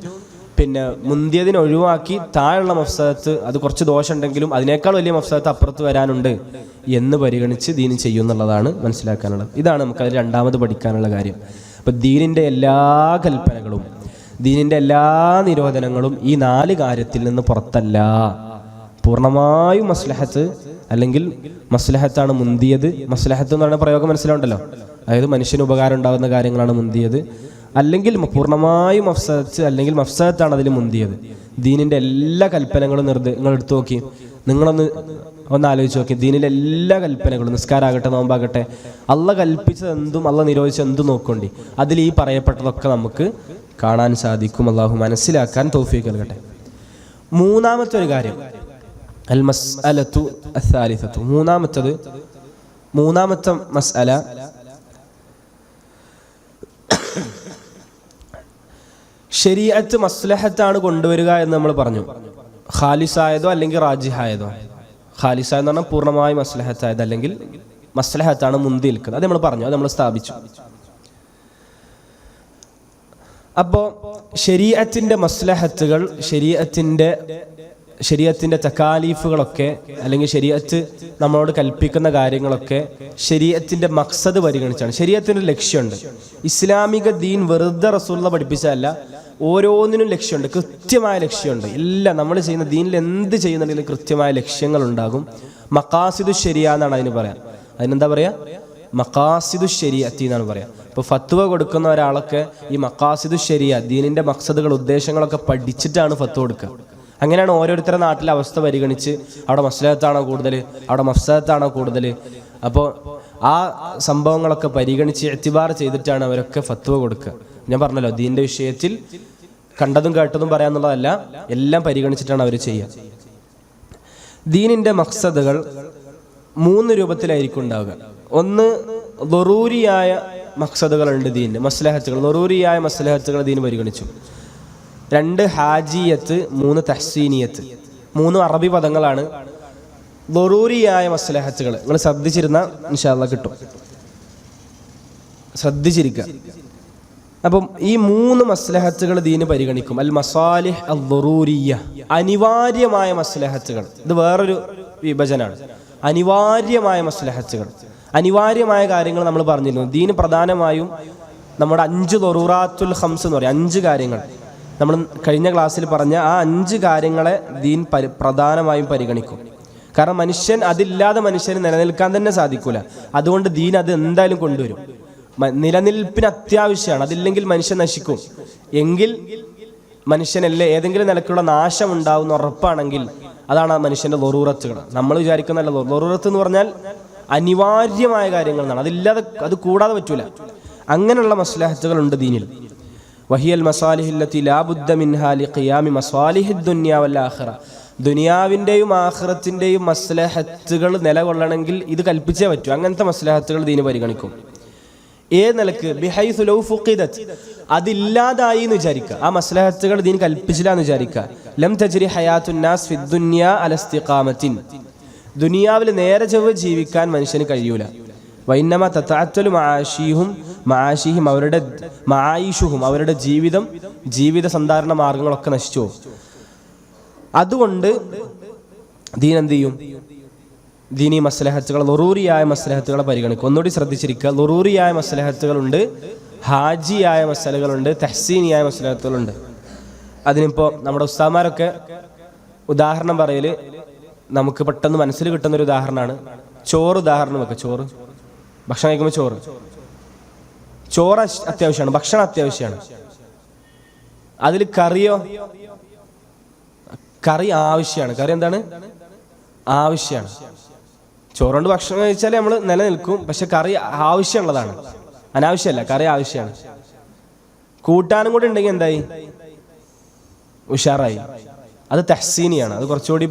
A: മുന്തിയതിനെ ഒഴിവാക്കി താഴെയുള്ള മഫ്സദത്ത്, അത് കുറച്ച് ദോഷമുണ്ടെങ്കിലും അതിനേക്കാൾ വലിയ മഫ്സദത്ത് അപ്പുറത്ത് വരാനുണ്ട് എന്ന് പരിഗണിച്ച് ദീൻ ചെയ്യുന്നുള്ളതാണ് മനസ്സിലാക്കാനുള്ളത്. ഇതാണ് നമുക്കതിൽ രണ്ടാമത് പഠിക്കാനുള്ള കാര്യം. അപ്പം ദീനിൻ്റെ എല്ലാ കൽപ്പനകളും, ദീനിൻ്റെ എല്ലാ നിരോധനങ്ങളും ഈ 4 കാര്യത്തിൽ നിന്ന് പുറത്തല്ല. പൂർണ്ണമായും മസ്ലഹത്ത് അല്ലെങ്കിൽ മസ്ലഹത്താണ് മുന്തിയത്. മസ്ലഹത്ത് എന്ന് പറയുന്ന പ്രയോഗം മനസ്സിലുണ്ടല്ലോ, അതായത് മനുഷ്യന് ഉപകാരം ഉണ്ടാകുന്ന കാര്യങ്ങളാണ് മുന്തിയത്. അല്ലെങ്കിൽ പൂർണ്ണമായും മഫ്സദത്ത് അല്ലെങ്കിൽ മഫ്സദത്താണ് അതിൽ മുന്തിയത്. ദീനിൻ്റെ എല്ലാ കൽപ്പനകളും നിങ്ങൾ എടുത്തു നോക്കി, ഒന്ന് ആലോചിച്ച് നോക്കി. ദീനിലെ എല്ലാ കൽപ്പനകളും, നിസ്കാരാകട്ടെ, നോമ്പാകട്ടെ, അള്ള കൽപ്പിച്ചത് എന്തും അള്ള നിരോധിച്ചത് എന്തും നോക്കണ്ടി അതിൽ ഈ പറയപ്പെട്ടതൊക്കെ നമുക്ക് കാണാൻ സാധിക്കും. അള്ളാഹു മനസ്സിലാക്കാൻ തൗഫീഖ് നൽകട്ടെ. മൂന്നാമത്തെ ഒരു കാര്യം, അൽ മസ്അലത്തു അസ്സാലിസത്തു, മൂന്നാമത്തെ മസ്അല, ശരീഅത്ത് മസ്ലഹത്താണ് കൊണ്ടുവരിക എന്ന് നമ്മൾ പറഞ്ഞു. ഖാലിസായതോ അല്ലെങ്കിൽ റാജിഹായതോ. ഖാലിസായെന്ന് പറഞ്ഞാൽ പൂർണ്ണമായി മസ്ലഹത്തായത് അല്ലെങ്കിൽ മസ്ലഹത്താണ് മുന്തി നിൽക്കുന്നത്. അത് നമ്മൾ പറഞ്ഞു, അത് നമ്മൾ സ്ഥാപിച്ചു. അപ്പോൾ ശരീഅത്തിന്റെ മസ്ലഹത്തുകൾ, ശരീഅത്തിന്റെ തകാലീഫുകളൊക്കെ അല്ലെങ്കിൽ ശരീഅത്ത് നമ്മളോട് കൽപ്പിക്കുന്ന കാര്യങ്ങളൊക്കെ ശരീഅത്തിന്റെ മഖ്സദ് പരിഗണിച്ചാണ്. ശരീഅത്തിന് ലക്ഷ്യമുണ്ട്. ഇസ്ലാമിക ദീൻ വെറുതെ റസൂലുള്ളാഹി പഠിപ്പിച്ചതല്ല, ഓരോന്നിനും ലക്ഷ്യമുണ്ട്, കൃത്യമായ ലക്ഷ്യമുണ്ട്. എല്ലാം നമ്മൾ ചെയ്യുന്ന ദീനിൽ എന്ത് ചെയ്യുന്നുണ്ടെങ്കിലും കൃത്യമായ ലക്ഷ്യങ്ങൾ ഉണ്ടാകും. മഖാസിദു ശരിയ എന്നാണ് അതിന് പറയാം. അതിനെന്താ പറയാ? മഖാസിദു ശരീഅത്തി എന്നാണ് പറയാം. ഇപ്പോൾ ഫത്വ കൊടുക്കുന്ന ഒരാളൊക്കെ ഈ മഖാസിദു ശരിയ, ദീനിന്റെ മഖ്സദുകൾ, ഉദ്ദേശങ്ങളൊക്കെ പഠിച്ചിട്ടാണ് ഫത്വ കൊടുക്കുക. അങ്ങനെയാണ് ഓരോരുത്തരുടെ നാട്ടിലെ അവസ്ഥ പരിഗണിച്ച് അവിടെ മസ്ലഹത്താണോ കൂടുതൽ, അവിടെ മഫ്സദത്താണോ കൂടുതൽ, അപ്പോൾ ആ സംഭവങ്ങളൊക്കെ പരിഗണിച്ച് ഇഅ്തിബാർ ചെയ്തിട്ടാണ് അവരൊക്കെ ഫത്വ കൊടുക്കുക. ഞാൻ പറഞ്ഞല്ലോ, ദീനിന്റെ വിഷയത്തിൽ കണ്ടതും കേട്ടതും പറയാന്നുള്ളതല്ല, എല്ലാം പരിഗണിച്ചിട്ടാണ് അവർ ചെയ്യുക. ദീനിന്റെ മഖ്സദുകൾ 3 രൂപത്തിലായിരിക്കും ഉണ്ടാവുക. ഒന്ന്, ദറൂരിയായ മഖ്സദുകളുണ്ട് ദീനിന്, മസ്ലഹത്തുകൾ, ദറൂരിയായ മസ്ലഹത്തുകൾ ദീന് പരിഗണിച്ചു. 2 ഹാജിയത്ത്, 3 തഹ്സീനിയത്ത്. 3 അറബി പദങ്ങളാണ്. ദറൂരിയായ മസ്ലഹത്തുകൾ നിങ്ങൾ ശ്രദ്ധിച്ചിരുന്ന ഇൻഷാ അല്ലാഹ് കിട്ടും, ശ്രദ്ധിച്ചിരിക്കുക. അപ്പം ഈ 3 മസ്ലഹത്തുകൾ ദീന് പരിഗണിക്കും. അൽ മസാലിഹ് അൽ ദറൂരിയ, അനിവാര്യമായ മസ്ലഹത്തുകൾ. ഇത് വേറൊരു വിഭജനമാണ്. അനിവാര്യമായ മസ്ലഹത്തുകൾ, അനിവാര്യമായ കാര്യങ്ങൾ നമ്മൾ പറഞ്ഞിരുന്നു. ദീന് പ്രധാനമായും നമ്മുടെ 5 ദറൂറാത്തുൽ ഖംസ് എന്ന് പറയും, 5 കാര്യങ്ങൾ. നമ്മൾ കഴിഞ്ഞ ക്ലാസ്സിൽ പറഞ്ഞ ആ 5 കാര്യങ്ങളെ ദീൻ പ്രധാനമായും പരിഗണിക്കും. കാരണം മനുഷ്യൻ അതില്ലാതെ മനുഷ്യന് നിലനിൽക്കാൻ തന്നെ സാധിക്കൂല. അതുകൊണ്ട് ദീൻ അത് എന്തായാലും കൊണ്ടുവരും. നിലനിൽപ്പിന് അത്യാവശ്യമാണ്. അതില്ലെങ്കിൽ മനുഷ്യൻ നശിക്കും. എങ്കിൽ മനുഷ്യനല്ലേ ഏതെങ്കിലും നിലക്കുള്ള നാശം ഉണ്ടാവുന്ന ഉറപ്പാണെങ്കിൽ അതാണ് മനുഷ്യന്റെ ദറൂറത്തുകൾ. നമ്മൾ വിചാരിക്കുന്നല്ല, ദറൂറത്ത് എന്ന് പറഞ്ഞാൽ അനിവാര്യമായ കാര്യങ്ങൾ എന്നാണ്. അതില്ലാതെ, അത് കൂടാതെ പറ്റൂല. അങ്ങനെയുള്ള മസ്ലഹത്തുകൾ ഉണ്ട് ദീനിൽ. വഹിയൽ മസാലിഹി അല്ലതി ലാ ബുദ്ദ മിൻഹാ ലിഖിയാമി മസാലിഹി ദുനിയ വൽ ആഖിറ. ദുനിയാവിൻ്റെയും ആഖിറത്തിൻ്റെയും മസ്ലഹത്തുകൾ നിലകൊള്ളണമെങ്കിൽ ഇത് കൽപ്പിച്ചേ പറ്റൂ. അങ്ങനത്തെ മസ്ലഹത്തുകൾ ദീന് പരിഗണിക്കും. ഏത് നിലക്ക്? ബിഹൈസു ലൗ ഫുഖിദത്, അതില്ലാതായി എന്ന് വിചാരിക്കുക. ആ മസ്ലഹത്തുകൾ ദീൻ കൽപ്പിച്ചില്ല എന്ന് വിചാരിക്കുക. ലം തജ്രി ഹയാത്തുൻ നാസ് ഫി ദുനിയ അല ഇസ്തിഖാമത്തിൻ, ദുനിയാവിൽ നേരെ ചൊവ്വെ ജീവിക്കാൻ മനുഷ്യന് കഴിയൂല. വൈന്നമ തതഅത്തലു മആശിഹിം, അവരുടെ മആയിഷുഹും, അവരുടെ ജീവിത സന്ധാരണ മാർഗങ്ങളൊക്കെ നശിച്ചു. അതുകൊണ്ട് ദീൻ എന്ത് ചെയ്യും? ദീനി മസ്ലഹത്തുകൾ, ളുറൂറിയായ മസ്ലഹത്തുകളെ പരിഗണിക്കും. ഒന്നുകൂടി ശ്രദ്ധിച്ചിരിക്കുക. ളുറൂറിയായ മസ്ലഹത്തുകളുണ്ട്, ഹാജിയായ മസലകളുണ്ട്, തഹ്സീനിയായ മസ്ലഹത്തുകളുണ്ട്. അതിനിപ്പോൾ നമ്മുടെ ഉസ്താദന്മാരൊക്കെ ഉദാഹരണം പറയൽ നമുക്ക് പെട്ടെന്ന് മനസ്സിൽ കിട്ടുന്നൊരു ഉദാഹരണമാണ് ചോറ്. ഉദാഹരണം വെക്കുക. ചോറ്, ഭക്ഷണം കഴിക്കുമ്പോൾ ചോറ് അത്യാവശ്യമാണ്, ഭക്ഷണം അത്യാവശ്യമാണ്. അതിൽ കറിയോ? കറി ആവശ്യമാണ്. കറി എന്താണ്? ആവശ്യമാണ്. ചോറുകൊണ്ട് ഭക്ഷണം കഴിച്ചാൽ നമ്മൾ നിലനിൽക്കും, പക്ഷെ കറി ആവശ്യമുള്ളതാണ്, അനാവശ്യമല്ല. കറി ആവശ്യമാണ്. കൂട്ടാനും കൂടി ഉണ്ടെങ്കിൽ എന്തായി? ഉഷാറായി. അത് തഹ്സീനിയാണ്, അത് കുറച്ചുകൂടി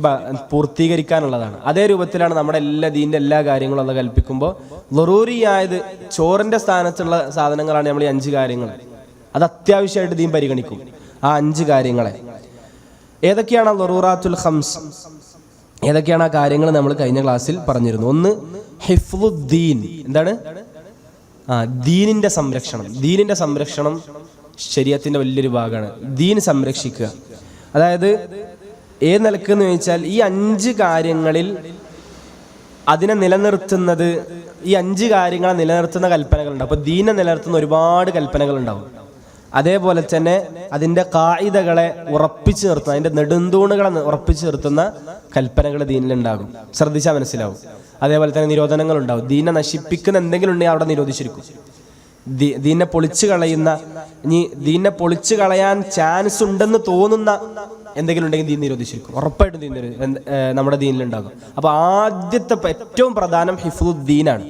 A: പൂർത്തീകരിക്കാനുള്ളതാണ്. അതേ രൂപത്തിലാണ് നമ്മുടെ ദീൻ്റെ എല്ലാ കാര്യങ്ങളും അത് കൽപ്പിക്കുമ്പോൾ ളുറൂറിയായത് ചോറിൻ്റെ സ്ഥാനത്തുള്ള സാധനങ്ങളാണ് നമ്മൾ ഈ 5 കാര്യങ്ങൾ. അത് അത്യാവശ്യമായിട്ട് ദീൻ പരിഗണിക്കും. ആ 5 കാര്യങ്ങളെ ഏതൊക്കെയാണ്? ളുറൂറാത്തുൽ ഖംസ്. ഏതൊക്കെയാണ് ആ കാര്യങ്ങൾ നമ്മൾ കഴിഞ്ഞ ക്ലാസ്സിൽ പറഞ്ഞിരുന്നു. ഒന്ന് ഹിഫ്ളുദ്ദീൻ. എന്താണ്? ദീനിന്റെ സംരക്ഷണം. ദീനിന്റെ സംരക്ഷണം ശരീഅത്തിന്റെ വലിയൊരു ഭാഗമാണ്. ദീൻ സംരക്ഷിക്കുക. അതായത് ഏത് നിലക്കെന്ന് ചോദിച്ചാൽ ഈ 5 കാര്യങ്ങളിൽ അതിനെ നിലനിർത്തുന്നത്, ഈ 5 കാര്യങ്ങളെ നിലനിർത്തുന്ന കൽപ്പനകളുണ്ടാവും. അപ്പോൾ ദീനെ നിലനിർത്തുന്ന ഒരുപാട് കൽപ്പനകൾ ഉണ്ടാവും. അതേപോലെ തന്നെ അതിൻ്റെ കായിദകളെ ഉറപ്പിച്ചു നിർത്തുന്ന, അതിൻ്റെ നെടുന്തൂണുകളെ ഉറപ്പിച്ചു നിർത്തുന്ന കൽപ്പനകൾ ദീനിലുണ്ടാകും. ശ്രദ്ധിച്ചാൽ മനസ്സിലാവും. അതേപോലെ തന്നെ നിരോധനങ്ങളുണ്ടാവും. ദീനെ നശിപ്പിക്കുന്ന എന്തെങ്കിലും ഉണ്ടെങ്കിൽ അവിടെ നിരോധിച്ചിരിക്കും. ദീനെ പൊളിച്ചു കളയുന്ന, ഇനി ദീനെ പൊളിച്ചു കളയാൻ ചാൻസ് ഉണ്ടെന്ന് തോന്നുന്ന എന്തെങ്കിലും ഉണ്ടെങ്കിൽ ദീൻ നിരോധിച്ചിരിക്കും. ഉറപ്പായിട്ടും ദീൻ നമ്മുടെ ദീനിലുണ്ടാകും. അപ്പോൾ ആദ്യത്തെ ഏറ്റവും പ്രധാനം ഹിഫ്ളുദ്ദീനാണ്.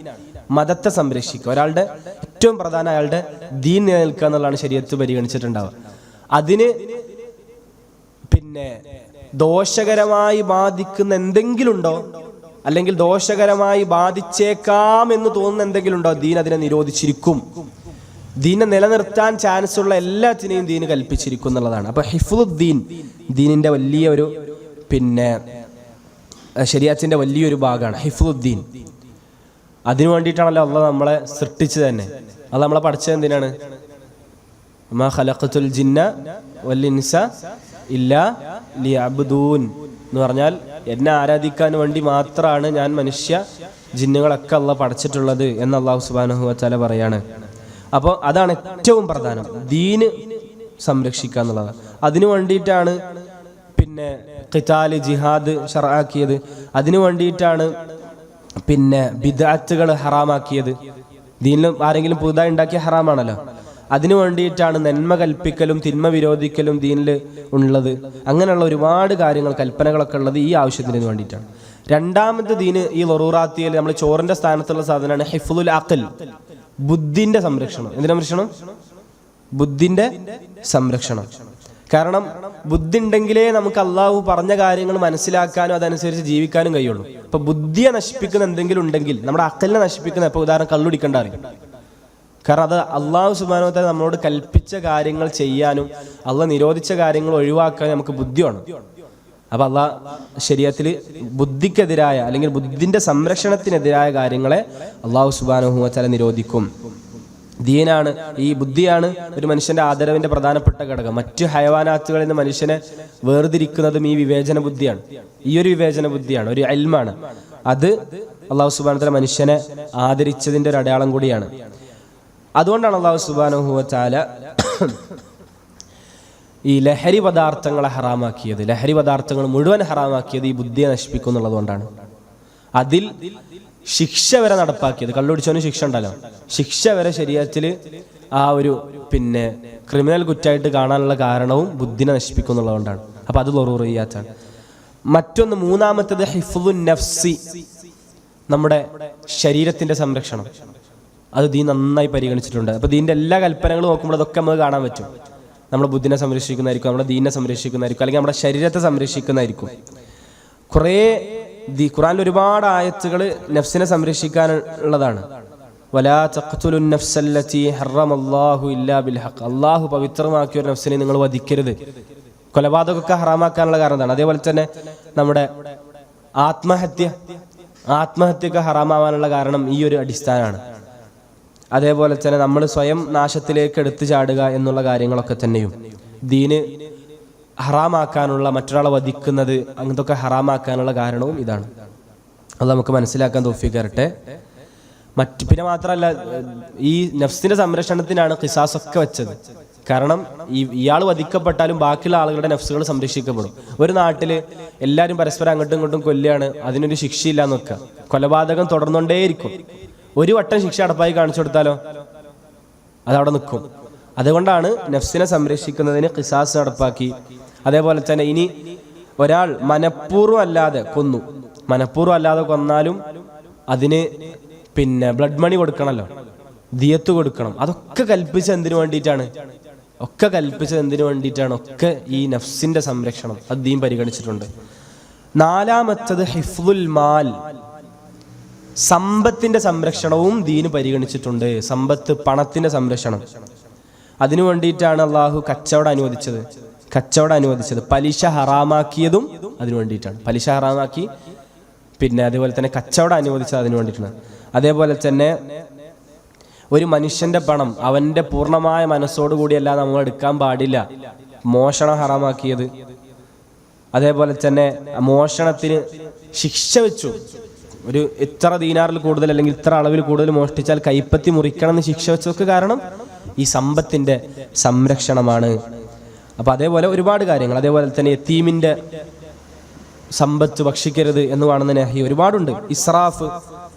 A: മതത്തെ സംരക്ഷിക്കുക. ഒരാളുടെ ഏറ്റവും പ്രധാനം അയാളുടെ ദീൻ നിലനിൽക്കുക എന്നുള്ളതാണ് ശരീഅത്ത് പരിഗണിച്ചിട്ടുണ്ടാവുക. അതിന് പിന്നെ ദോഷകരമായി ബാധിക്കുന്ന എന്തെങ്കിലും ഉണ്ടോ, അല്ലെങ്കിൽ ദോഷകരമായി ബാധിച്ചേക്കാം എന്ന് തോന്നുന്ന എന്തെങ്കിലും ഉണ്ടോ, ദീൻ അതിനെ നിരോധിച്ചിരിക്കും. ദീനെ നിലനിർത്താൻ ചാൻസ് ഉള്ള എല്ലാത്തിനെയും ദീന് കൽപ്പിച്ചിരിക്കും എന്നുള്ളതാണ്. അപ്പൊ ഹിഫ്ളുദ്ദീൻ ദീനിന്റെ വലിയൊരു പിന്നെ ശരീഅത്തിന്റെ വലിയൊരു ഭാഗമാണ് ഹിഫ്ളുദ്ദീൻ. അതിനു വേണ്ടിയിട്ടാണല്ലോ അള്ളാഹ് നമ്മളെ സൃഷ്ടിച്ചത് തന്നെ. അത് നമ്മളെ പഠിച്ചത് എന്തിനാണ്? മാ ഖലഖതുൽ ജിന്ന വൽ ഇൻസ ഇല്ലാ ലിയഅബ്ദൂൻ എന്ന് പറഞ്ഞാൽ എന്നെ ആരാധിക്കാൻ വേണ്ടി മാത്രമാണ് ഞാൻ മനുഷ്യ ജിന്നുകളൊക്കെ അള്ളാഹ് പഠിച്ചിട്ടുള്ളത് എന്ന് അള്ളാഹു സുബ്ഹാനഹു വ തആല പറയാണ്. അപ്പോൾ അതാണ് ഏറ്റവും പ്രധാനം, ദീന് സംരക്ഷിക്കുക എന്നുള്ളത്. അതിനു വേണ്ടിയിട്ടാണ് പിന്നെ ഖിതാല്, ജിഹാദ് ശർആക്കിയത്. അതിനു വേണ്ടിയിട്ടാണ് പിന്നെ ബിദ്അത്തുകൾ ഹറാമാക്കിയത്. ദീനിൽ ആരെങ്കിലും പുതുതായി ഉണ്ടാക്കിയ ഹറാമാണല്ലോ. അതിനു വേണ്ടിയിട്ടാണ് നന്മ കൽപ്പിക്കലും തിന്മ വിരോധിക്കലും ദീനിൽ ഉള്ളത്. അങ്ങനെയുള്ള ഒരുപാട് കാര്യങ്ങൾ, കൽപ്പനകളൊക്കെ ഉള്ളത് ഈ ആവശ്യത്തിന് വേണ്ടിയിട്ടാണ്. രണ്ടാമത്തെ ദീന് ഈ ളുറൂറാത്തിയിൽ നമ്മൾ ചോറിന്റെ സ്ഥാനത്തുള്ള സാധനമാണ് ഹിഫ്ളുൽ അഖൽ, ബുദ്ധിന്റെ സംരക്ഷണം. എന്തിന്റെ സംരക്ഷണം? ബുദ്ധിന്റെ സംരക്ഷണം. കാരണം ബുദ്ധി ഉണ്ടെങ്കിലേ നമുക്ക് അള്ളാഹു പറഞ്ഞ കാര്യങ്ങൾ മനസ്സിലാക്കാനും അതനുസരിച്ച് ജീവിക്കാനും കഴിയുള്ളൂ. ഇപ്പൊ ബുദ്ധിയെ നശിപ്പിക്കുന്ന എന്തെങ്കിലും ഉണ്ടെങ്കിൽ, നമ്മുടെ അക്കലിനെ നശിപ്പിക്കുന്ന, ഇപ്പൊ ഉദാഹരണം കള്ളുടിക്കേണ്ട അറിയും. കാരണം അത് അള്ളാഹു സുബ്ഹാനഹു വ തആല നമ്മളോട് കൽപ്പിച്ച കാര്യങ്ങൾ ചെയ്യാനും അള്ളാഹ് നിരോധിച്ച കാര്യങ്ങൾ ഒഴിവാക്കാനും നമുക്ക് ബുദ്ധി വേണം. അപ്പൊ അള്ളാഹ് ശരീഅത്തിൽ ബുദ്ധിക്കെതിരായ അല്ലെങ്കിൽ ബുദ്ധിന്റെ സംരക്ഷണത്തിനെതിരായ കാര്യങ്ങളെ അള്ളാഹു സുബ്ഹാനഹു വ തആല നിരോധിക്കും. ദീനാണ്, ഈ ബുദ്ധിയാണ് ഒരു മനുഷ്യന്റെ ആദരവിന്റെ പ്രധാനപ്പെട്ട ഘടകം. മറ്റു ഹയവാനാത്തുകളിൽ നിന്ന് മനുഷ്യനെ വേർതിരിക്കുന്നതും ഈ വിവേചന ബുദ്ധിയാണ്. ഈ ഒരു വിവേചന ബുദ്ധിയാണ്, ഒരു ഇൽമാണ്. അത് അള്ളാഹു സുബ്ഹാനഹു വ തആല മനുഷ്യനെ ആദരിച്ചതിന്റെ ഒരു അടയാളം കൂടിയാണ്. അതുകൊണ്ടാണ് അള്ളാഹു സുബ്ഹാനഹു വ തആല ഈ ലഹരി പദാർത്ഥങ്ങളെ ഹറാമാക്കിയത്. ലഹരി പദാർത്ഥങ്ങൾ മുഴുവൻ ഹറാമാക്കിയത് ഈ ബുദ്ധിയെ നശിപ്പിക്കും എന്നുള്ളതുകൊണ്ടാണ്. അതിൽ ശിക്ഷ വരെ നടപ്പാക്കിയത്. കള്ളുടിച്ചവന് ശിക്ഷ ഉണ്ടല്ലോ, ശിക്ഷ വരെ ശരീഅത്തിൽ ആ ഒരു പിന്നെ ക്രിമിനൽ കുറ്റമായിട്ട് കാണാനുള്ള കാരണവും ബുദ്ധിനെ നശിപ്പിക്കും എന്നുള്ളതുകൊണ്ടാണ്. അപ്പൊ അത് ളുറൂറിയാത്താണ്. മറ്റൊന്ന്, മൂന്നാമത്തേത് ഹിഫ്ളുൻ നഫ്സി, നമ്മുടെ ശരീരത്തിന്റെ സംരക്ഷണം. അത് ദീൻ നന്നായി പരിഗണിച്ചിട്ടുണ്ട്. അപ്പൊ ദീന്റെ എല്ലാ കൽപ്പനകളും നോക്കുമ്പോൾ അതൊക്കെ നമുക്ക് കാണാൻ പറ്റും. നമ്മുടെ ബുദ്ധിനെ സംരക്ഷിക്കുന്നതായിരിക്കും, നമ്മുടെ ദീനിനെ സംരക്ഷിക്കുന്നതായിരിക്കും, അല്ലെങ്കിൽ നമ്മുടെ ശരീരത്തെ സംരക്ഷിക്കുന്നതായിരിക്കും. കുറേ ഖുർആനിൽ ഒരുപാട് ആയത്തുകൾ നഫ്സിനെ സംരക്ഷിക്കാനുള്ളതാണ്. വലാ തഖ്തുലു നഫ്സല്ലതി ഹറമല്ലാഹു ഇല്ലാ ബിൽ ഹഖ്. അല്ലാഹു പവിത്രമാക്കിയ ഒരു നഫ്സിനെ നിങ്ങൾ വധിക്കരുത്. കൊലപാതകമൊക്കെ ഹറാമാക്കാനുള്ള കാരണം എന്താണ്? അതേപോലെ തന്നെ നമ്മുടെ ആത്മഹത്യയൊക്കെ ഹറാമാവാനുള്ള കാരണം ഈ ഒരു അടിസ്ഥാനമാണ്. അതേപോലെ തന്നെ നമ്മൾ സ്വയം നാശത്തിലേക്ക് എടുത്തു ചാടുക എന്നുള്ള കാര്യങ്ങളൊക്കെ തന്നെയും ദീന് ഹറാമാക്കാനുള്ള, മറ്റൊരാളെ വധിക്കുന്നത് അങ്ങനത്തൊക്കെ ഹറാമാക്കാനുള്ള കാരണവും ഇതാണ്. അത് നമുക്ക് മനസ്സിലാക്കാൻ തൗഫീഖ് തരട്ടെ. പിന്നെ മാത്രമല്ല, ഈ നഫ്സിന്റെ സംരക്ഷണത്തിനാണ് ഖിസാസൊക്കെ വെച്ചത്. കാരണം ഇയാൾ വധിക്കപ്പെട്ടാലും ബാക്കിയുള്ള ആളുകളുടെ നഫ്സുകൾ സംരക്ഷിക്കപ്പെടും. ഒരു നാട്ടിൽ എല്ലാവരും പരസ്പരം അങ്ങോട്ടും ഇങ്ങോട്ടും കൊല്ലുകയാണ്, അതിനൊരു ശിക്ഷയില്ലാന്ന് വെക്കുക. കൊലപാതകം തുടർന്നുകൊണ്ടേയിരിക്കും. ഒരു വട്ടം ശിക്ഷ അടപ്പായി കാണിച്ചു കൊടുത്താലോ അതവിടെ നിൽക്കും. അതുകൊണ്ടാണ് നഫ്സിനെ സംരക്ഷിക്കുന്നതിന് ഖിസാസ് നടപ്പാക്കി. അതേപോലെ തന്നെ ഇനി ഒരാൾ മനഃപൂർവ്വം അല്ലാതെ കൊന്നാലും അതിന് ബ്ലഡ് മണി കൊടുക്കണമല്ലോ, ദിയത്ത് കൊടുക്കണം. അതൊക്കെ കൽപ്പിച്ചത് എന്തിനു വേണ്ടിയിട്ടാണ്? ഒക്കെ ഈ നഫ്സിന്റെ സംരക്ഷണം അത് ദീൻ പരിഗണിച്ചിട്ടുണ്ട്. നാലാമത്തത് ഹിഫ്ദുൽ മാൽ, സമ്പത്തിന്റെ സംരക്ഷണവും ദീന് പരിഗണിച്ചിട്ടുണ്ട്. സമ്പത്ത്, പണത്തിന്റെ സംരക്ഷണം, അതിനു വേണ്ടിയിട്ടാണ് അള്ളാഹു കച്ചവടം അനുവദിച്ചത്. പലിശ ഹറാമാക്കിയതും അതിനു വേണ്ടിയിട്ടാണ്. പലിശ ഹറാമാക്കി, അതേപോലെ തന്നെ കച്ചവടം അനുവദിച്ചത് അതിനു വേണ്ടിയിട്ടാണ്. അതേപോലെ തന്നെ ഒരു മനുഷ്യന്റെ പണം അവന്റെ പൂർണ്ണമായ മനസ്സോടുകൂടിയല്ല നമ്മൾ എടുക്കാൻ പാടില്ല. മോഷണം ഹറാമാക്കിയത്. അതേപോലെ തന്നെ മോഷണത്തിന് ശിക്ഷ വെച്ചു. ഒരു ഇത്ര ദീനാറിൽ കൂടുതൽ അല്ലെങ്കിൽ ഇത്ര അളവിൽ കൂടുതൽ മോഷ്ടിച്ചാൽ കൈപ്പത്തി മുറിക്കണം എന്ന് ശിക്ഷ വെച്ചതൊക്കെ കാരണം ഈ സമ്പത്തിന്റെ സംരക്ഷണമാണ്. അപ്പൊ അതേപോലെ ഒരുപാട് കാര്യങ്ങൾ. അതേപോലെ തന്നെ യതീമിന്റെ സമ്പത്ത് ഭക്ഷിക്കരുത് എന്ന് കാണുന്ന നഹി ഒരുപാടുണ്ട്. ഇസ്രാഫ്,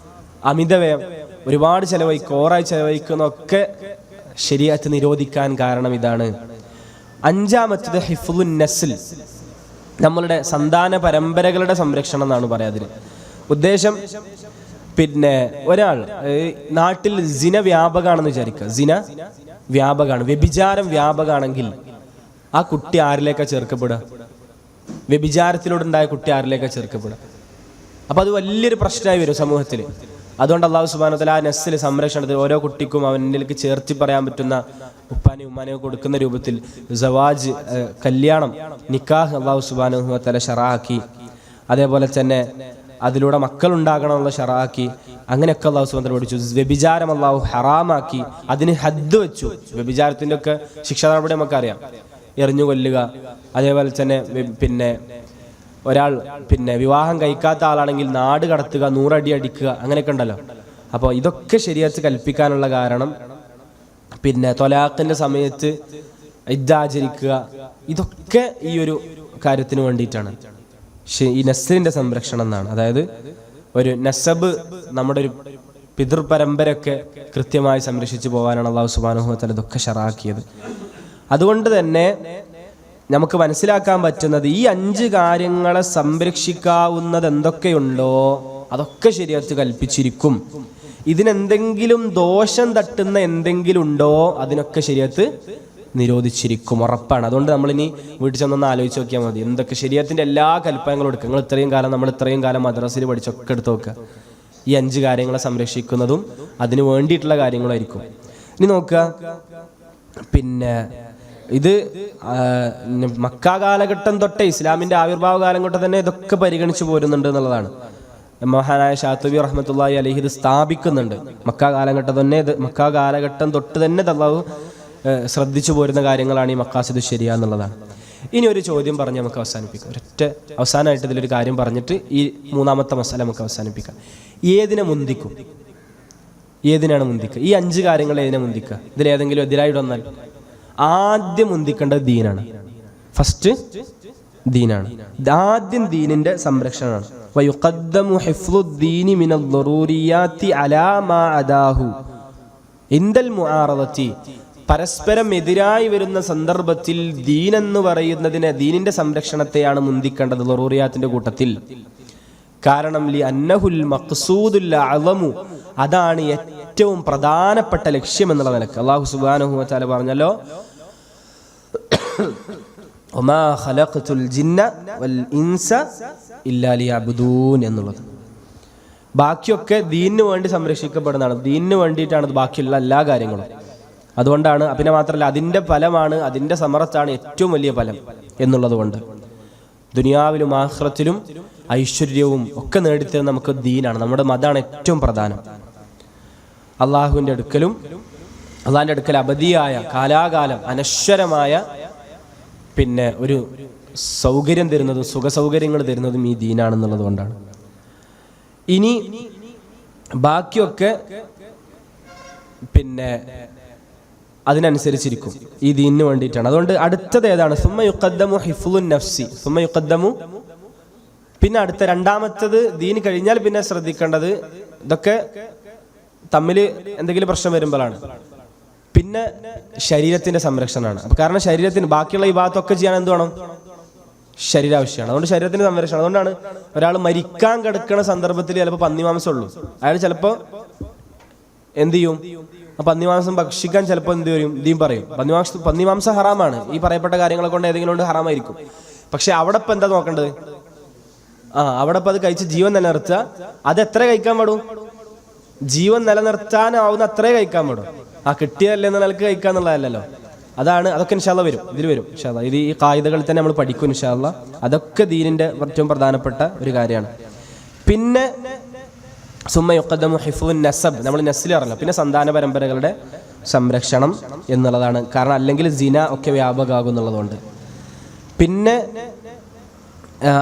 A: അമിതവ്യയം, ഒരുപാട് ഓറായി ചെലവഴിക്കുന്നൊക്കെ ശരീഅത്ത് നിരോധിക്കാൻ കാരണം ഇതാണ്. അഞ്ചാമത്തത് ഹിഫ്ളുൻ നസ്ൽ, നമ്മളുടെ സന്താന പരമ്പരകളുടെ സംരക്ഷണം എന്നാണ് പറയാതിന് ഉദ്ദേശം. ഒരാൾ നാട്ടിൽ സിന വ്യാപകമാണെന്ന് വിചാരിക്കുക. വ്യഭിചാരം വ്യാപകമാണെങ്കിൽ ആ കുട്ടി ആരിലേക്കാ ചേർക്കപ്പെടുക? വ്യഭിചാരത്തിലൂടെ ഉണ്ടായ കുട്ടി ആരിലേക്കാ ചേർക്കപ്പെടുക? അപ്പൊ അത് വലിയൊരു പ്രശ്നമായി വരും സമൂഹത്തിൽ. അതുകൊണ്ട് അല്ലാഹു സുബ്ഹാനഹു വ തആല ആ നസ്ൽ സംരക്ഷണത്തിൽ ഓരോ കുട്ടിക്കും അവനിലേക്ക് ചേർത്തി പറയാൻ പറ്റുന്ന ഉപ്പാനെയും ഉമ്മാനെയും കൊടുക്കുന്ന രൂപത്തിൽ സവാജ്, കല്യാണം, നിക്കാഹ് അല്ലാഹു സുബ്ഹാനഹു വ തആല ശറഅാക്കി. അതേപോലെ തന്നെ അതിലൂടെ മക്കൾ ഉണ്ടാകണമെന്നുള്ള ശറഅാക്കി. അങ്ങനെയൊക്കെ അല്ലാഹു സുബ്ഹാനഹു വ തആല പഠിച്ചു. വ്യഭിചാരം അല്ലാഹു ഹറാമാക്കി, അതിന് ഹദ്ദ് വെച്ചു. വ്യഭിചാരത്തിന്റെ ഒക്കെ ശിക്ഷാ നടപടി നമുക്കറിയാം, എറിഞ്ഞു കൊല്ലുക. അതേപോലെ തന്നെ ഒരാൾ വിവാഹം കഴിക്കാത്ത ആളാണെങ്കിൽ നാട് കടത്തുക, 100 അടി അടിക്കുക, അങ്ങനെയൊക്കെ ഉണ്ടല്ലോ. അപ്പോൾ ഇതൊക്കെ ശരീഅത്ത് കൽപ്പിക്കാനുള്ള കാരണം ത്വലാഖിന്റെ സമയത്ത് ഇദ്ദ ആചരിക്കുക, ഇതൊക്കെ ഈ ഒരു കാര്യത്തിന് വേണ്ടിയിട്ടാണ്. ഈ നസ്ലിന്റെ സംരക്ഷണം എന്നാണ്. അതായത് ഒരു നസബ്, നമ്മുടെ ഒരു പിതൃപരമ്പരയൊക്കെ കൃത്യമായി സംരക്ഷിച്ചു പോകാനാണ് അല്ലാഹു സുബ്ഹാനഹു വ തആല ഇതൊക്കെ ശറഅാക്കിയത്. അതുകൊണ്ട് തന്നെ നമുക്ക് മനസ്സിലാക്കാൻ പറ്റുന്നത് ഈ 5 കാര്യങ്ങളെ സംരക്ഷിക്കാവുന്നത് എന്തൊക്കെയുണ്ടോ അതൊക്കെ ശരീഅത്ത് കൽപ്പിച്ചിരിക്കും. ഇതിനെന്തെങ്കിലും ദോഷം തട്ടുന്ന എന്തെങ്കിലും ഉണ്ടോ അതിനൊക്കെ ശരീഅത്ത് നിരോധിച്ചിരിക്കും, ഉറപ്പാണ്. അതുകൊണ്ട് നമ്മളിനി വീട്ടിൽ ചെന്നൊന്ന് ആലോചിച്ച് നോക്കിയാൽ മതി. എന്തൊക്കെ ശരീഅത്തിന്റെ എല്ലാ കൽപ്പനകളും എടുക്കുക. നമ്മൾ ഇത്രയും കാലം മദ്രസയിൽ പഠിച്ചൊക്കെ എടുത്ത് നോക്കുക. ഈ 5 കാര്യങ്ങളെ സംരക്ഷിക്കുന്നതും അതിന് വേണ്ടിയിട്ടുള്ള കാര്യങ്ങളായിരിക്കും. ഇനി നോക്കുക, ഇത് മക്ക കാലഘട്ടം തൊട്ടേ, ഇസ്ലാമിന്റെ ആവിർഭാവ കാലം തൊട്ട് തന്നെ ഇതൊക്കെ പരിഗണിച്ചു പോരുന്നുണ്ട് എന്നുള്ളതാണ്. മഹാനായ ശാത്തുബി റഹ്മത്തുള്ളാഹി അലൈഹി ഇത് സ്ഥാപിക്കുന്നുണ്ട്. മക്ക കാലഘട്ടം തൊട്ട് തന്നെ അല്ലാഹു ശ്രദ്ധിച്ചു പോരുന്ന കാര്യങ്ങളാണ് ഈ മഖാസിദു ശരിയ എന്നുള്ളതാണ്. ഇനി ഒരു ചോദ്യം പറഞ്ഞ് നമുക്ക് അവസാനിപ്പിക്കാം. ഒരൊറ്റ അവസാനമായിട്ട് ഇതിലൊരു കാര്യം പറഞ്ഞിട്ട് ഈ 3ാമത്തെ മസാല നമുക്ക് അവസാനിപ്പിക്കാം. ഏതിനാണ് മുന്തിക്കുക? ഈ 5 കാര്യങ്ങൾ ഏതിനെ മുന്തിക്കുക? ഇതിലേതെങ്കിലും എതിരായിട്ട് വന്നാൽ ആദ്യം മുന്തിക്കേണ്ടത് ദീനാണ്. ഫസ്റ്റ് ദീനാണ്. ആദ്യം ദീനിന്റെ സംരക്ഷണമാണ്. വയുഖദ്ദമു ഹിഫ്ളുദ്ദീനി മിനൽ ദറൂരിയാത്തി അലാ മാ അദാഹു ഇൻദൽ മുആറദത്തി. പരസ്പരം എതിരായി വരുന്ന സന്ദർഭത്തിൽ ദീൻ എന്ന് പറയുന്നതിനെ, ദീനിന്റെ സംരക്ഷണത്തെയാണ് മുന്തിക്കേണ്ടത് ദറൂറിയാത്തിന്റെ കൂട്ടത്തിൽ. കാരണം ലി അന്നഹുൽ മഖ്സൂദുൽ അഅ്ളമു, അതാണ് ഏറ്റവും പ്രധാനപ്പെട്ട ലക്ഷ്യം എന്നുള്ള നിലക്ക്. അല്ലാഹു സുബ്ഹാനഹു വ തആല പറഞ്ഞല്ലോ, വമാ ഖലഖതുൽ ജിന്ന വൽ ഇൻസ ഇല്ലാ ലിയഅ്ബുദൂൻ എന്നുള്ളത്. ബാക്കിയൊക്കെ ദീനിന് വേണ്ടി സംരക്ഷിക്കപ്പെടുന്നതാണ്, ദീനിന് വേണ്ടിയിട്ടാണ് ബാക്കിയുള്ള എല്ലാ കാര്യങ്ങളും. അതുകൊണ്ടാണ്, പിന്നെ മാത്രമല്ല അതിൻ്റെ ഫലമാണ്, അതിൻ്റെ സമറത്താണ് ഏറ്റവും വലിയ ഫലം എന്നുള്ളത് കൊണ്ട് ദുനിയാവിലും ആഖിറത്തിലും ഐശ്വര്യവും ഒക്കെ നേടിത്തരുന്ന നമുക്ക് ദീനാണ്, നമ്മുടെ മതമാണ് ഏറ്റവും പ്രധാനം. അള്ളാഹുവിൻ്റെ അടുക്കലും അള്ളാഹിൻ്റെ അടുക്കൽ അബദിയായ കാലാകാലം അനശ്വരമായ പിന്നെ ഒരു സൗകര്യം തരുന്നതും സുഖസൗകര്യങ്ങൾ തരുന്നതും ഈ ദീനാണെന്നുള്ളത് കൊണ്ടാണ്. ഇനി ബാക്കിയൊക്കെ പിന്നെ അതിനനുസരിച്ചിരിക്കും, ഈ ദീനിന് വേണ്ടിയിട്ടാണ്. അതുകൊണ്ട് അടുത്തത് ഏതാണ്? സുമ്മ യുഖദ്ദമു ഹിഫ്ളുൻ നഫ്സി, സുമ്മ യുഖദ്ദമു. പിന്നെ അടുത്ത രണ്ടാമത്തത് ദീൻ കഴിഞ്ഞാൽ പിന്നെ ശ്രദ്ധിക്കേണ്ടത്, ഇതൊക്കെ തമ്മിൽ എന്തെങ്കിലും പ്രശ്നം വരുമ്പോഴാണ്. പിന്നെ ശരീരത്തിന്റെ സംരക്ഷണമാണ്. അപ്പൊ കാരണം ശരീരത്തിന് ബാക്കിയുള്ള ഈ ഭാഗത്തൊക്കെ ചെയ്യാൻ എന്ത് വേണം? ശരീരം ആവശ്യമാണ്. അതുകൊണ്ട് ശരീരത്തിന്റെ സംരക്ഷണം. അതുകൊണ്ടാണ് ഒരാൾ മരിക്കാൻ കിടക്കുന്ന സന്ദർഭത്തിൽ ചിലപ്പോൾ പന്നിമാംസം ഉള്ളൂ, അയാൾ ചിലപ്പോൾ എന്ത് ചെയ്യും? പന്നിമാംസം ഭക്ഷിക്കാൻ ചിലപ്പോൾ എന്ത് വരും? ദീൻ പറയും പന്നിമാംസം ഹറാമാണ്, ഈ പറയപ്പെട്ട കാര്യങ്ങളെ കൊണ്ട് ഏതെങ്കിലും കൊണ്ട് ഹറാമായിരിക്കും. പക്ഷെ അവിടെ ഇപ്പം എന്താ നോക്കേണ്ടത്? അവിടെ ഇപ്പം അത് കഴിച്ച് ജീവൻ നിലനിർത്തുക. അത് എത്ര കഴിക്കാൻ പാടും? ജീവൻ നിലനിർത്താനാവുന്ന അത്രേ കഴിക്കാൻ പാടും. കിട്ടിയതല്ലേ എന്ന നിലക്ക് കഴിക്കുക എന്നുള്ളതല്ലല്ലോ. അതൊക്കെ ഇൻഷാ അല്ലാഹ് വരും, ഇതിൽ വരും ഇൻഷാ അല്ലാഹ്. ഇത് ഈ ഖായിദകളിൽ തന്നെ നമ്മൾ പഠിക്കും ഇൻഷാ അല്ലാഹ്. അതൊക്കെ ദീനിന്റെ ഏറ്റവും പ്രധാനപ്പെട്ട ഒരു കാര്യമാണ്. പിന്നെ സുമ്മ യുഖദ്ദമു ഹിഫ്ളുൻ നസബ്, നമ്മൾ നസ്ൽ പറഞ്ഞല്ലോ. പിന്നെ സന്താന പരമ്പരകളുടെ സംരക്ഷണം എന്നുള്ളതാണ്. കാരണം അല്ലെങ്കിൽ സിന ഒക്കെ വ്യാപകമാകും എന്നുള്ളതുകൊണ്ട്. പിന്നെ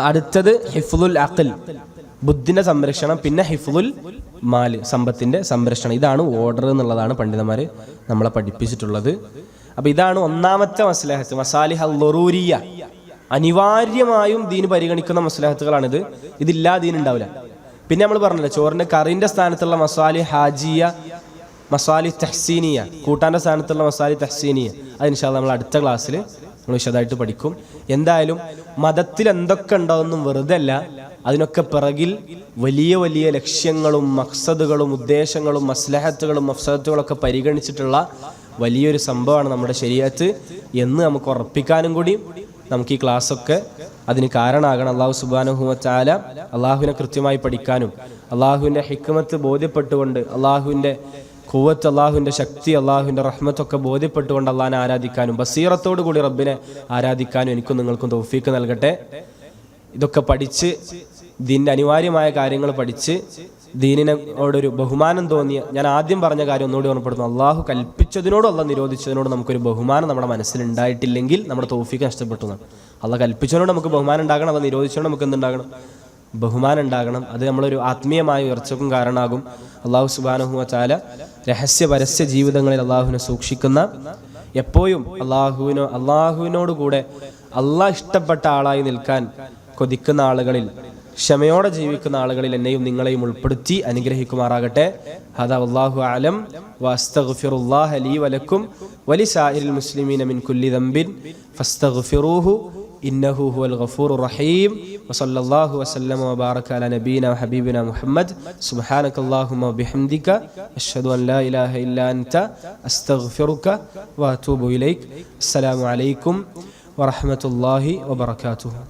A: അടുത്തത് ഹിഫ്ളുൽ അഖ്ൽ, ബുദ്ധിന്റെ സംരക്ഷണം. പിന്നെ ഹിഫ്ളുൽ മാൽ, സമ്പത്തിന്റെ സംരക്ഷണം. ഇതാണ് ഓർഡർ എന്നുള്ളതാണ് പണ്ഡിതന്മാർ നമ്മളെ പഠിപ്പിച്ചിട്ടുള്ളത്. അപ്പൊ ഇതാണ് ഒന്നാമത്തെ മസ്ലഹത്ത്, മസാലിഹ് അൽ-ളറൂരിയ. അനിവാര്യമായും ദീൻ പരിഗണിക്കുന്ന മസ്ലഹത്തുകളാണിത്. ഇതില്ലാ ദീൻ ഉണ്ടാവില്ല. പിന്നെ നമ്മൾ പറഞ്ഞല്ലോ, ചോറിന്റെ കറിന്റെ സ്ഥാനത്തുള്ള മസാലി ഹാജിയ, മസാലി തഹ്സീനിയ, കൂട്ടാന്റെ സ്ഥാനത്തുള്ള മസാലി തഹ്സീനിയ. അത് ഇൻഷാ അല്ലാഹ് നമ്മൾ അടുത്ത ക്ലാസ്സിൽ നമ്മൾ വിശദമായിട്ട് പഠിക്കും. എന്തായാലും മതത്തിൽ എന്തൊക്കെ ഉണ്ടാവുമെന്നും വെറുതെ അല്ല, അതിനൊക്കെ പിറകിൽ വലിയ വലിയ ലക്ഷ്യങ്ങളും മഖ്സദുകളും ഉദ്ദേശങ്ങളും മസ്ലഹത്തുകളും മഫ്സദത്തുകളൊക്കെ പരിഗണിച്ചിട്ടുള്ള വലിയൊരു സംഭവമാണ് നമ്മുടെ ശരീഅത്ത് എന്ന് നമുക്ക് ഉറപ്പിക്കാനും കൂടി നമുക്ക് ഈ ക്ലാസ്സൊക്കെ അതിന് കാരണമാകണം. അള്ളാഹു സുബ്ഹാനഹു വ തആല അള്ളാഹുവിനെ കൃത്യമായി പഠിക്കാനും അള്ളാഹുവിൻ്റെ ഹിക്മത്ത് ബോധ്യപ്പെട്ടുകൊണ്ട് അള്ളാഹുവിൻ്റെ ഖുവത്ത്, അള്ളാഹുവിൻ്റെ ശക്തി, അള്ളാഹുവിൻ്റെ റഹ്മത്തൊക്കെ ബോധ്യപ്പെട്ടുകൊണ്ട് അള്ളാഹിനെ ആരാധിക്കാനും ബസീറത്തോടു കൂടി റബ്ബിനെ ആരാധിക്കാനും എനിക്കും നിങ്ങൾക്കും തൗഫീക്ക് നൽകട്ടെ. ഇതൊക്കെ പഠിച്ച് ദീനിൻ്റെ അനിവാര്യമായ കാര്യങ്ങൾ പഠിച്ച് ദീനിനോടൊരു ബഹുമാനം തോന്നിയ, ഞാൻ ആദ്യം പറഞ്ഞ കാര്യം ഒന്നുകൂടി ഓർമ്മപ്പെടുത്തുന്നു, അള്ളാഹു കൽപ്പിച്ചതിനോടും അള്ളാഹ് നിരോധിച്ചതിനോടും നമുക്കൊരു ബഹുമാനം നമ്മുടെ മനസ്സിലുണ്ടായിട്ടില്ലെങ്കിൽ നമ്മുടെ തൗഫീക്ക് നഷ്ടപ്പെട്ടു. അള്ളാഹ് കൽപ്പിച്ചതിനോട് നമുക്ക് ബഹുമാനം ഉണ്ടാകണം, അള്ളാഹ് നിരോധിച്ചതിനോട് നമുക്ക് എന്തുണ്ടാകണം? ബഹുമാനം ഉണ്ടാകണം. അത് നമ്മളൊരു ആത്മീയമായ ഉയർച്ചക്കും കാരണമാകും. അള്ളാഹു സുബ്ഹാനഹു വ തആല രഹസ്യ പരസ്യ ജീവിതങ്ങളിൽ അള്ളാഹുവിനെ സൂക്ഷിക്കുന്ന, എപ്പോഴും അള്ളാഹുവിനോട് കൂടെ അള്ളാഹ് ഇഷ്ടപ്പെട്ട ആളായി നിൽക്കാൻ കൊതിക്കുന്ന ആളുകളിൽ, ക്ഷമയോടെ ജീവിക്കുന്ന ആളുകളിൽ എന്നെയും നിങ്ങളെയും ഉൾപ്പെടുത്തി അനുഗ്രഹിക്കുമാറാകട്ടെ. ഹദാ വല്ലാഹു അലം വഅസ്തഗ്ഫിറുല്ലാഹ ലീ വലക്കും വലിസാഇരിൽ മുസ്ലിമീന മിൻ കുല്ലി ദംബിൻ ഫസ്തഗ്ഫിറൂഹു ഇന്നഹു ഹുവൽ ഗഫൂറുർ റഹീം. വസല്ലല്ലാഹു വസല്ലമ വബാറക അലാ നബീന വഹബീബിന മുഹമ്മദ്. സുബ്ഹാനകല്ലാഹുമ്മ വബിഹംദിക അഷ്ഹദു അൻ ലാ ഇലാഹ ഇല്ലാ അൻത അസ്തഗ്ഫിറുക വഅതൂബു ഇലൈക്. അസ്സലാമു അലൈക്കും വറഹ്മത്തുള്ളാഹി വബറകാതുഹു.